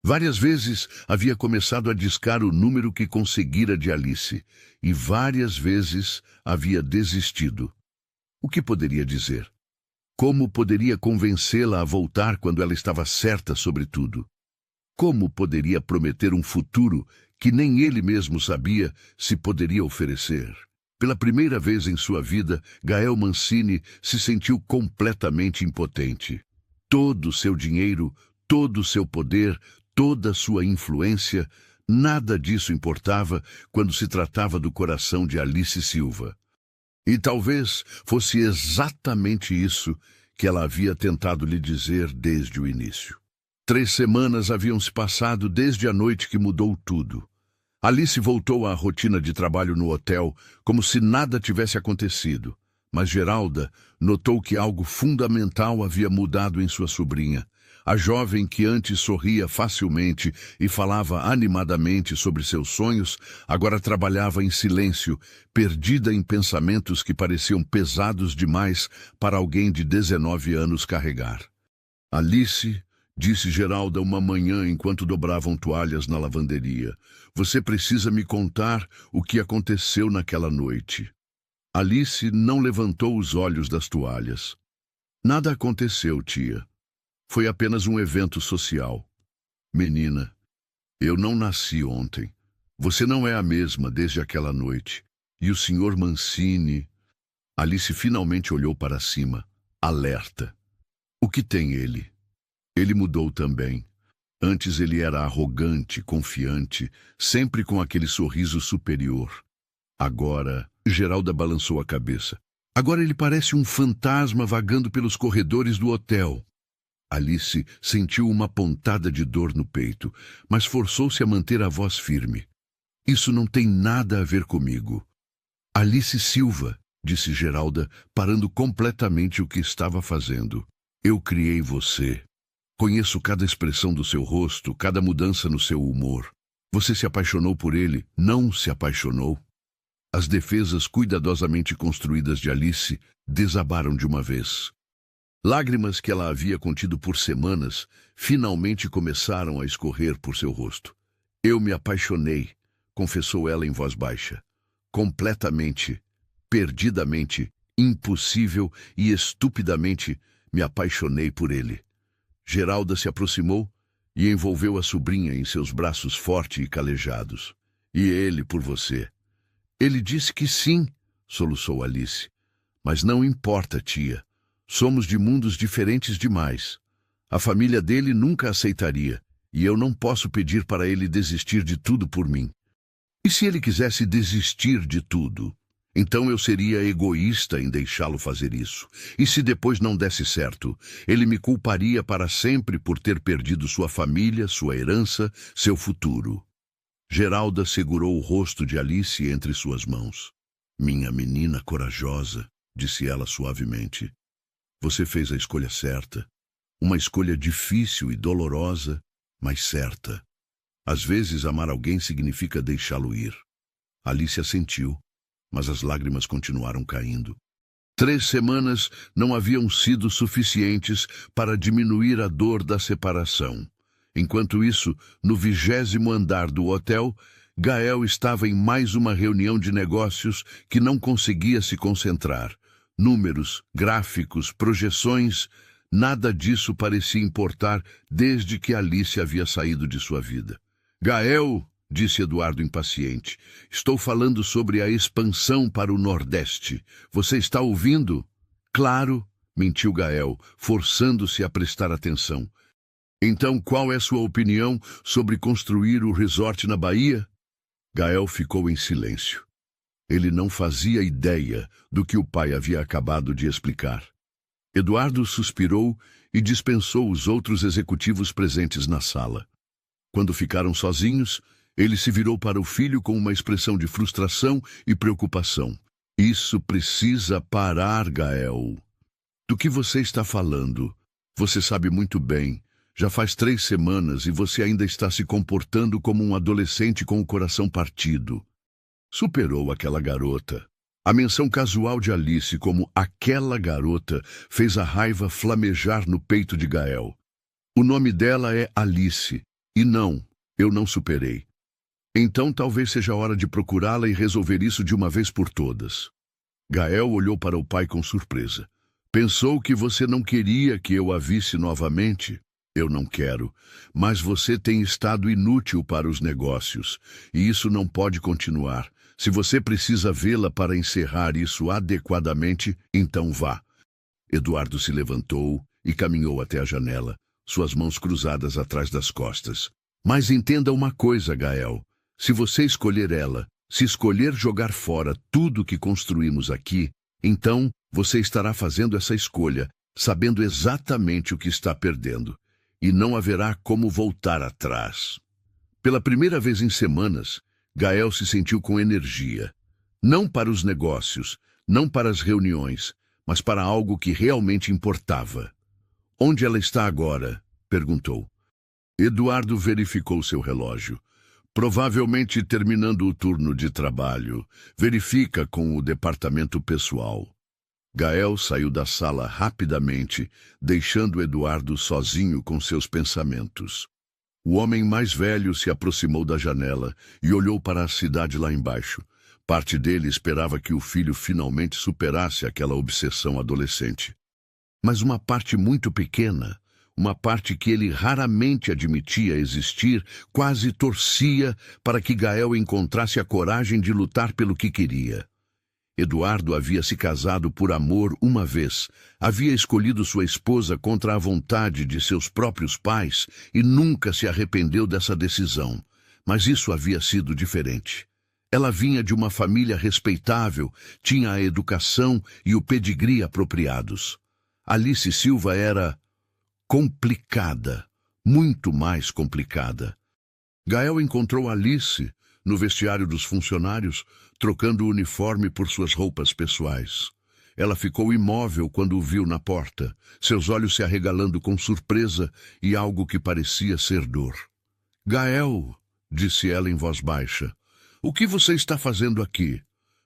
Várias vezes havia começado a discar o número que conseguira de Alice, e várias vezes havia desistido. O que poderia dizer? Como poderia convencê-la a voltar quando ela estava certa sobre tudo? Como poderia prometer um futuro que nem ele mesmo sabia se poderia oferecer? Pela primeira vez em sua vida, Gael Mancini se sentiu completamente impotente. Todo o seu dinheiro, todo o seu poder, toda a sua influência, nada disso importava quando se tratava do coração de Alice Silva. E talvez fosse exatamente isso que ela havia tentado lhe dizer desde o início. 3 semanas haviam se passado desde a noite que mudou tudo. Alice voltou à rotina de trabalho no hotel como se nada tivesse acontecido, mas Geralda notou que algo fundamental havia mudado em sua sobrinha. A jovem que antes sorria facilmente e falava animadamente sobre seus sonhos, agora trabalhava em silêncio, perdida em pensamentos que pareciam pesados demais para alguém de 19 anos carregar. Alice, disse Geralda uma manhã enquanto dobravam toalhas na lavanderia, você precisa me contar o que aconteceu naquela noite. Alice não levantou os olhos das toalhas. Nada aconteceu, tia. Foi apenas um evento social. Menina, eu não nasci ontem. Você não é a mesma desde aquela noite. E o Sr. Mancini... Alice finalmente olhou para cima, alerta. O que tem ele? Ele mudou também. Antes ele era arrogante, confiante, sempre com aquele sorriso superior. Agora, Geralda balançou a cabeça. Agora ele parece um fantasma vagando pelos corredores do hotel. Alice sentiu uma pontada de dor no peito, mas forçou-se a manter a voz firme. Isso não tem nada a ver comigo. Alice Silva, disse Geralda, parando completamente o que estava fazendo. Eu criei você. Conheço cada expressão do seu rosto, cada mudança no seu humor. Você se apaixonou por ele, não se apaixonou? As defesas cuidadosamente construídas de Alice desabaram de uma vez. Lágrimas que ela havia contido por semanas finalmente começaram a escorrer por seu rosto. Eu me apaixonei, confessou ela em voz baixa. Completamente, perdidamente, impossível e estupidamente me apaixonei por ele. Geralda se aproximou e envolveu a sobrinha em seus braços fortes e calejados. E ele por você. Ele disse que sim, soluçou Alice. Mas não importa, tia. Somos de mundos diferentes demais. A família dele nunca aceitaria, e eu não posso pedir para ele desistir de tudo por mim. E se ele quisesse desistir de tudo? Então eu seria egoísta em deixá-lo fazer isso. E se depois não desse certo, ele me culparia para sempre por ter perdido sua família, sua herança, seu futuro. Geralda segurou o rosto de Alice entre suas mãos. Minha menina corajosa, disse ela suavemente. Você fez a escolha certa. Uma escolha difícil e dolorosa, mas certa. Às vezes amar alguém significa deixá-lo ir. Alice assentiu. Mas as lágrimas continuaram caindo. 3 semanas não haviam sido suficientes para diminuir a dor da separação. Enquanto isso, no 20º andar do hotel, Gael estava em mais uma reunião de negócios que não conseguia se concentrar. Números, gráficos, projeções, nada disso parecia importar desde que Alice havia saído de sua vida. Gael, disse Eduardo impaciente, estou falando sobre a expansão para o Nordeste. Você está ouvindo? Claro, mentiu Gael, forçando-se a prestar atenção. Então qual é sua opinião sobre construir o resort na Bahia? Gael ficou em silêncio. Ele não fazia ideia do que o pai havia acabado de explicar. Eduardo suspirou e dispensou os outros executivos presentes na sala. Quando ficaram sozinhos, ele se virou para o filho com uma expressão de frustração e preocupação. Isso precisa parar, Gael. Do que você está falando? Você sabe muito bem. Já faz 3 semanas e você ainda está se comportando como um adolescente com o coração partido. Superou aquela garota. A menção casual de Alice como aquela garota fez a raiva flamejar no peito de Gael. O nome dela é Alice. E não, eu não superei. Então talvez seja hora de procurá-la e resolver isso de uma vez por todas. Gael olhou para o pai com surpresa. Pensou que você não queria que eu a visse novamente? Eu não quero, mas você tem estado inútil para os negócios, e isso não pode continuar. Se você precisa vê-la para encerrar isso adequadamente, então vá. Eduardo se levantou e caminhou até a janela, suas mãos cruzadas atrás das costas. Mas entenda uma coisa, Gael. Se você escolher ela, se escolher jogar fora tudo que construímos aqui, então você estará fazendo essa escolha, sabendo exatamente o que está perdendo. E não haverá como voltar atrás. Pela primeira vez em semanas, Gael se sentiu com energia. Não para os negócios, não para as reuniões, mas para algo que realmente importava. Onde ela está agora? Perguntou. Eduardo verificou seu relógio. Provavelmente terminando o turno de trabalho. Verifica com o departamento pessoal. Gael saiu da sala rapidamente, deixando Eduardo sozinho com seus pensamentos. O homem mais velho se aproximou da janela e olhou para a cidade lá embaixo. Parte dele esperava que o filho finalmente superasse aquela obsessão adolescente. Mas uma parte muito pequena, uma parte que ele raramente admitia existir, quase torcia para que Gael encontrasse a coragem de lutar pelo que queria. Eduardo havia se casado por amor uma vez, havia escolhido sua esposa contra a vontade de seus próprios pais e nunca se arrependeu dessa decisão. Mas isso havia sido diferente. Ela vinha de uma família respeitável, tinha a educação e o pedigree apropriados. Alice Silva era complicada, muito mais complicada. Gael encontrou Alice no vestiário dos funcionários, trocando o uniforme por suas roupas pessoais. Ela ficou imóvel quando o viu na porta, seus olhos se arregalando com surpresa e algo que parecia ser dor. Gael, disse ela em voz baixa, o que você está fazendo aqui?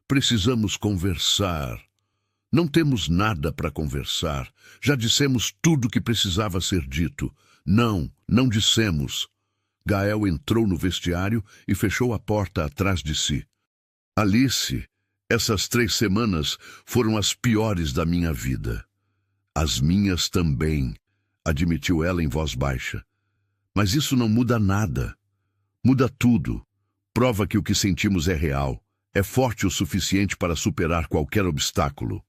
Precisamos conversar. Não temos nada para conversar. Já dissemos tudo o que precisava ser dito. Não dissemos. Gael entrou no vestiário e fechou a porta atrás de si. Alice, essas 3 semanas foram as piores da minha vida. As minhas também, admitiu ela em voz baixa. Mas isso não muda nada. Muda tudo. Prova que o que sentimos é real. É forte o suficiente para superar qualquer obstáculo.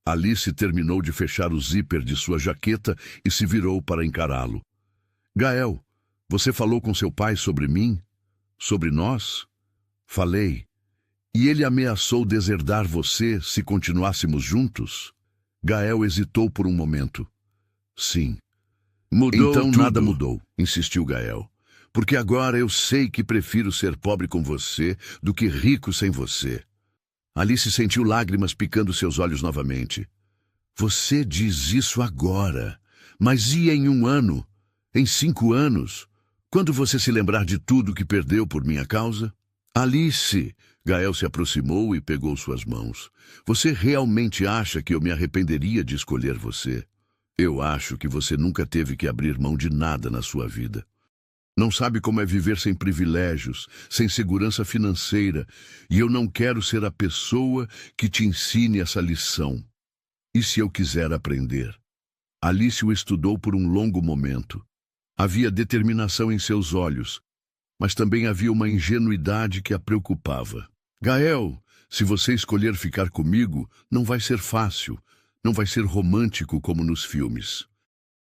Alice terminou de fechar o zíper de sua jaqueta e se virou para encará-lo. Gael, você falou com seu pai sobre mim? Sobre nós? Falei. E ele ameaçou deserdar você se continuássemos juntos? Gael hesitou por um momento. Sim. Mudou então tudo. Nada mudou, insistiu Gael. Porque agora eu sei que prefiro ser pobre com você do que rico sem você. Alice sentiu lágrimas picando seus olhos novamente. Você diz isso agora, mas e em 1 ano? Em 5 anos? Quando você se lembrar de tudo que perdeu por minha causa? Alice, Gael se aproximou e pegou suas mãos. Você realmente acha que eu me arrependeria de escolher você? Eu acho que você nunca teve que abrir mão de nada na sua vida. Não sabe como é viver sem privilégios, sem segurança financeira, e eu não quero ser a pessoa que te ensine essa lição. E se eu quiser aprender? Alice o estudou por um longo momento. Havia determinação em seus olhos, mas também havia uma ingenuidade que a preocupava. Gael, se você escolher ficar comigo, não vai ser fácil, não vai ser romântico como nos filmes.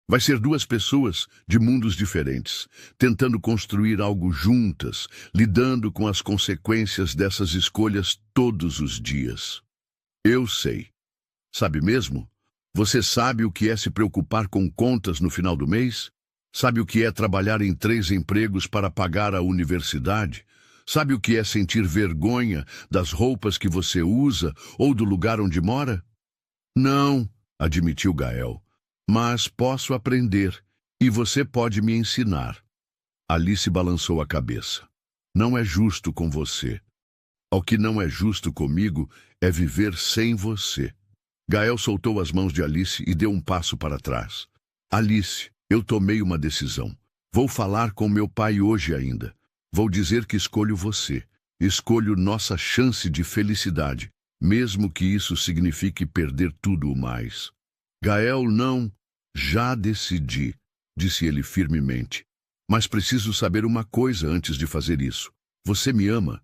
Vai ser 2 pessoas de mundos diferentes, tentando construir algo juntas, lidando com as consequências dessas escolhas todos os dias. Eu sei. Sabe mesmo? Você sabe o que é se preocupar com contas no final do mês? Sabe o que é trabalhar em 3 empregos para pagar a universidade? Sabe o que é sentir vergonha das roupas que você usa ou do lugar onde mora? Não, admitiu Gael. Mas posso aprender, e você pode me ensinar. Alice balançou a cabeça. Não é justo com você. O que não é justo comigo é viver sem você. Gael soltou as mãos de Alice e deu um passo para trás. Alice, eu tomei uma decisão. Vou falar com meu pai hoje ainda. Vou dizer que escolho você. Escolho nossa chance de felicidade. mesmo que isso signifique perder tudo o mais. Gael, não. Já decidi, disse ele firmemente. Mas preciso saber uma coisa antes de fazer isso. Você me ama?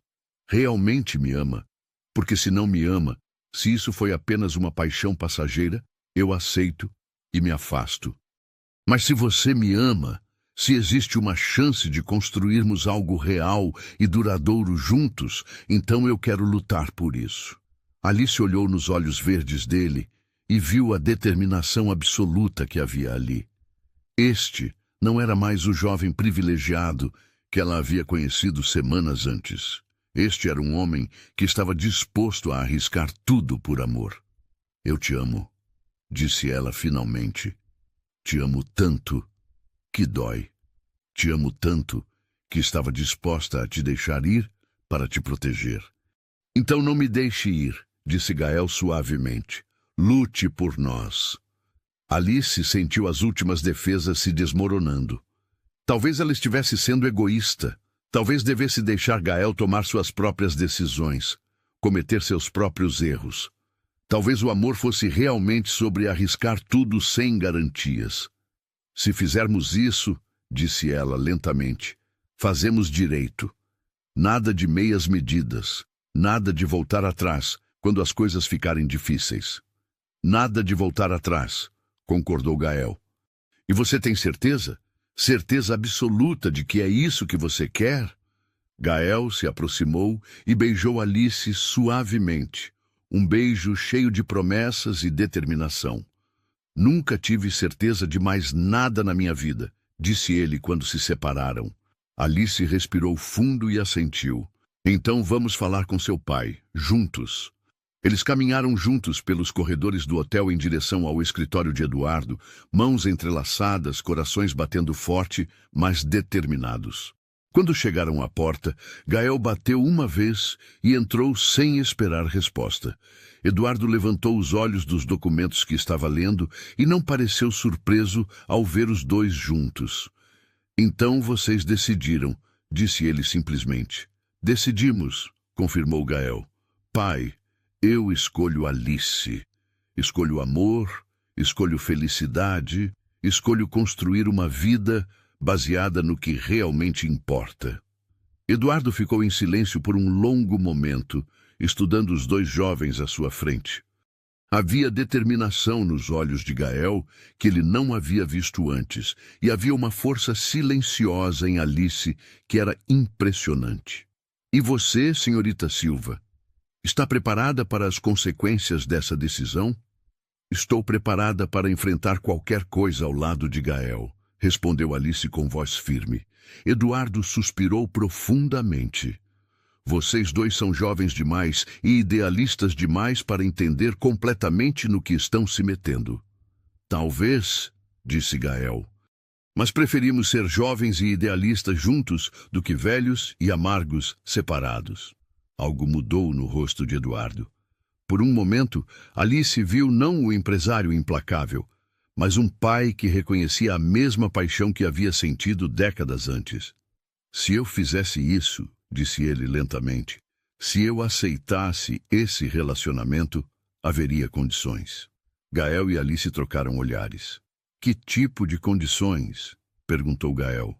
Realmente me ama? Porque se não me ama, se isso foi apenas uma paixão passageira, eu aceito e me afasto. Mas se você me ama, se existe uma chance de construirmos algo real e duradouro juntos, então eu quero lutar por isso. Alice olhou nos olhos verdes dele e viu a determinação absoluta que havia ali. Este não era mais o jovem privilegiado que ela havia conhecido semanas antes. Este era um homem que estava disposto a arriscar tudo por amor. Eu te amo, disse ela finalmente. Te amo tanto que dói. Te amo tanto que estava disposta a te deixar ir para te proteger. Então não me deixe ir, disse Gael suavemente. Lute por nós. Alice sentiu as últimas defesas se desmoronando. Talvez ela estivesse sendo egoísta. Talvez devesse deixar Gael tomar suas próprias decisões, cometer seus próprios erros. Talvez o amor fosse realmente sobre arriscar tudo sem garantias. Se fizermos isso, disse ela lentamente, fazemos direito. Nada de meias medidas, nada de voltar atrás quando as coisas ficarem difíceis. Nada de voltar atrás, concordou Gael. E você tem certeza? Certeza absoluta de que é isso que você quer? Gael se aproximou e beijou Alice suavemente. Um beijo cheio de promessas e determinação. Nunca tive certeza de mais nada na minha vida, disse ele quando se separaram. Alice respirou fundo e assentiu. Então vamos falar com seu pai, juntos. Eles caminharam juntos pelos corredores do hotel em direção ao escritório de Eduardo, mãos entrelaçadas, corações batendo forte, mas determinados. Quando chegaram à porta, Gael bateu uma vez e entrou sem esperar resposta. Eduardo levantou os olhos dos documentos que estava lendo e não pareceu surpreso ao ver os dois juntos. Então vocês decidiram, disse ele simplesmente. Decidimos, confirmou Gael. Pai, eu escolho Alice. Escolho amor, escolho felicidade, escolho construir uma vida baseada no que realmente importa. Eduardo ficou em silêncio por um longo momento, estudando os dois jovens à sua frente. Havia determinação nos olhos de Gael que ele não havia visto antes, e havia uma força silenciosa em Alice que era impressionante. E você, senhorita Silva, está preparada para as consequências dessa decisão? Estou preparada para enfrentar qualquer coisa ao lado de Gael, respondeu Alice com voz firme. Eduardo suspirou profundamente. Vocês dois são jovens demais e idealistas demais para entender completamente no que estão se metendo. Talvez, disse Gael, mas preferimos ser jovens e idealistas juntos do que velhos e amargos separados. Algo mudou no rosto de Eduardo. Por um momento, Alice viu não o empresário implacável, mas um pai que reconhecia a mesma paixão que havia sentido décadas antes. Se eu fizesse isso, disse ele lentamente, se eu aceitasse esse relacionamento, haveria condições. Gael e Alice trocaram olhares. Que tipo de condições? Perguntou Gael.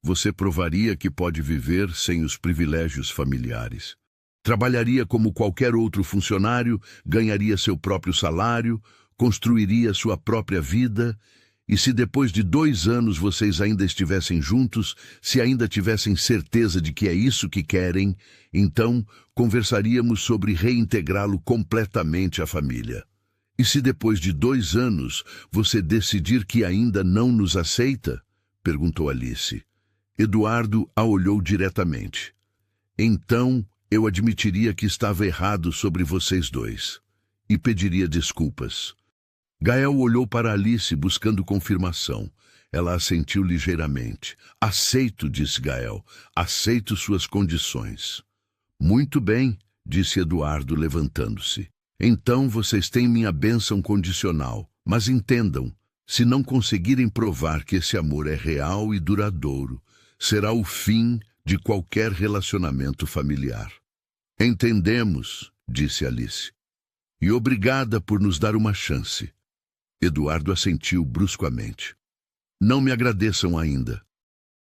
Você provaria que pode viver sem os privilégios familiares. Trabalharia como qualquer outro funcionário, ganharia seu próprio salário, construiria sua própria vida, e se depois de 2 anos vocês ainda estivessem juntos, se ainda tivessem certeza de que é isso que querem, então conversaríamos sobre reintegrá-lo completamente à família. E se depois de 2 anos você decidir que ainda não nos aceita? Perguntou Alice. Eduardo a olhou diretamente. Então eu admitiria que estava errado sobre vocês dois e pediria desculpas. Gael olhou para Alice buscando confirmação. Ela assentiu ligeiramente. Aceito, disse Gael. Aceito suas condições. Muito bem, disse Eduardo levantando-se. Então vocês têm minha bênção condicional. Mas entendam, se não conseguirem provar que esse amor é real e duradouro, será o fim de qualquer relacionamento familiar. Entendemos, disse Alice. E obrigada por nos dar uma chance. Eduardo assentiu bruscamente. Não me agradeçam ainda.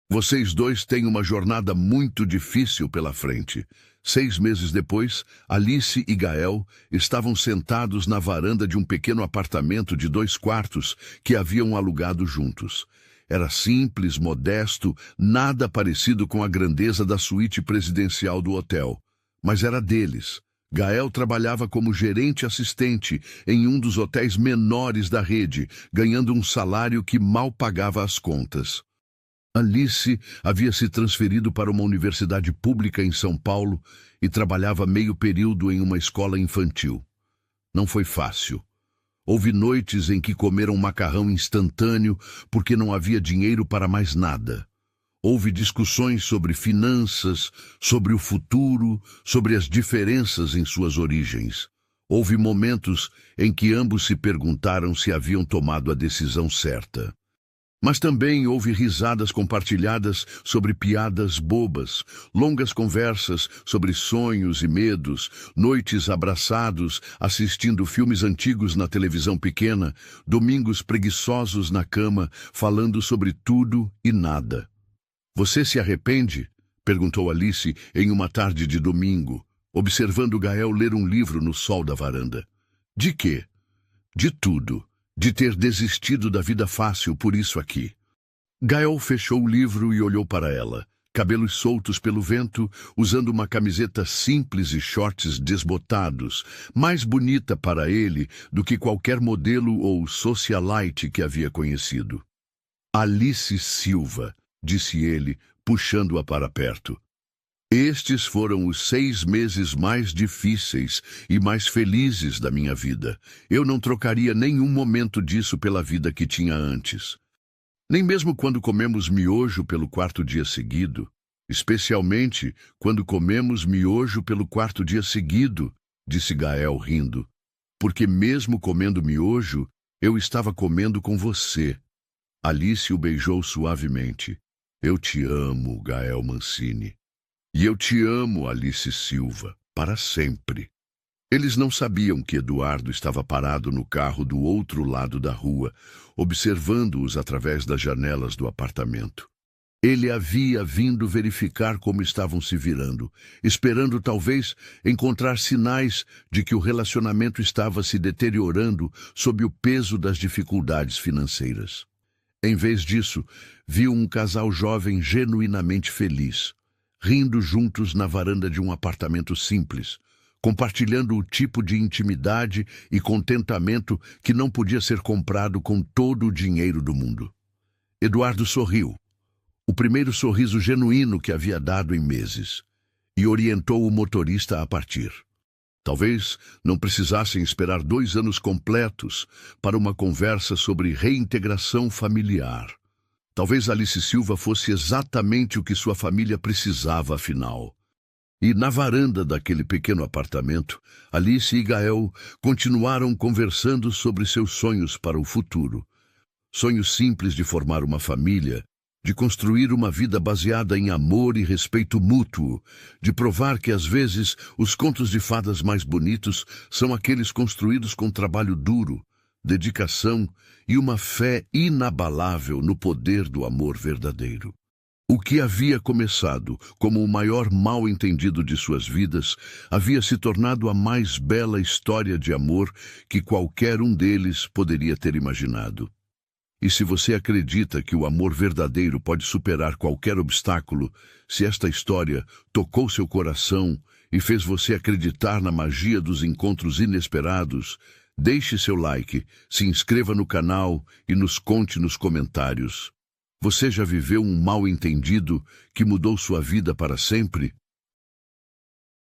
Vocês dois têm uma jornada muito difícil pela frente. 6 meses depois, Alice e Gael estavam sentados na varanda de um pequeno apartamento de 2 quartos que haviam alugado juntos. Era simples, modesto, nada parecido com a grandeza da suíte presidencial do hotel. Mas era deles. Gael trabalhava como gerente assistente em um dos hotéis menores da rede, ganhando um salário que mal pagava as contas. Alice havia se transferido para uma universidade pública em São Paulo e trabalhava meio período em uma escola infantil. Não foi fácil. Houve noites em que comeram macarrão instantâneo porque não havia dinheiro para mais nada. Houve discussões sobre finanças, sobre o futuro, sobre as diferenças em suas origens. Houve momentos em que ambos se perguntaram se haviam tomado a decisão certa. Mas também houve risadas compartilhadas sobre piadas bobas, longas conversas sobre sonhos e medos, noites abraçados, assistindo filmes antigos na televisão pequena, domingos preguiçosos na cama, falando sobre tudo e nada. Você se arrepende? Perguntou Alice em uma tarde de domingo, observando Gael ler um livro no sol da varanda. De quê? De tudo. De ter desistido da vida fácil por isso aqui. Gael fechou o livro e olhou para ela, cabelos soltos pelo vento, usando uma camiseta simples e shorts desbotados, mais bonita para ele do que qualquer modelo ou socialite que havia conhecido. Alice Silva, disse ele, puxando-a para perto. Estes foram os 6 meses mais difíceis e mais felizes da minha vida. Eu não trocaria nenhum momento disso pela vida que tinha antes. Nem mesmo quando comemos miojo pelo 4º dia seguido, especialmente quando comemos miojo pelo 4º dia seguido, disse Gael rindo. Porque mesmo comendo miojo, eu estava comendo com você. Alice o beijou suavemente. Eu te amo, Gael Mancini. E eu te amo, Alice Silva, para sempre. Eles não sabiam que Eduardo estava parado no carro do outro lado da rua, observando-os através das janelas do apartamento. Ele havia vindo verificar como estavam se virando, esperando talvez encontrar sinais de que o relacionamento estava se deteriorando sob o peso das dificuldades financeiras. Em vez disso, viu um casal jovem genuinamente feliz, rindo juntos na varanda de um apartamento simples, compartilhando o tipo de intimidade e contentamento que não podia ser comprado com todo o dinheiro do mundo. Eduardo sorriu, o primeiro sorriso genuíno que havia dado em meses, e orientou o motorista a partir. Talvez não precisassem esperar 2 anos completos para uma conversa sobre reintegração familiar. Talvez Alice Silva fosse exatamente o que sua família precisava, afinal. E na varanda daquele pequeno apartamento, Alice e Gael continuaram conversando sobre seus sonhos para o futuro. Sonhos simples de formar uma família, de construir uma vida baseada em amor e respeito mútuo, de provar que às vezes os contos de fadas mais bonitos são aqueles construídos com trabalho duro, dedicação e uma fé inabalável no poder do amor verdadeiro. O que havia começado como o maior mal-entendido de suas vidas havia se tornado a mais bela história de amor que qualquer um deles poderia ter imaginado. E se você acredita que o amor verdadeiro pode superar qualquer obstáculo, se esta história tocou seu coração e fez você acreditar na magia dos encontros inesperados, deixe seu like, se inscreva no canal e nos conte nos comentários. Você já viveu um mal-entendido que mudou sua vida para sempre?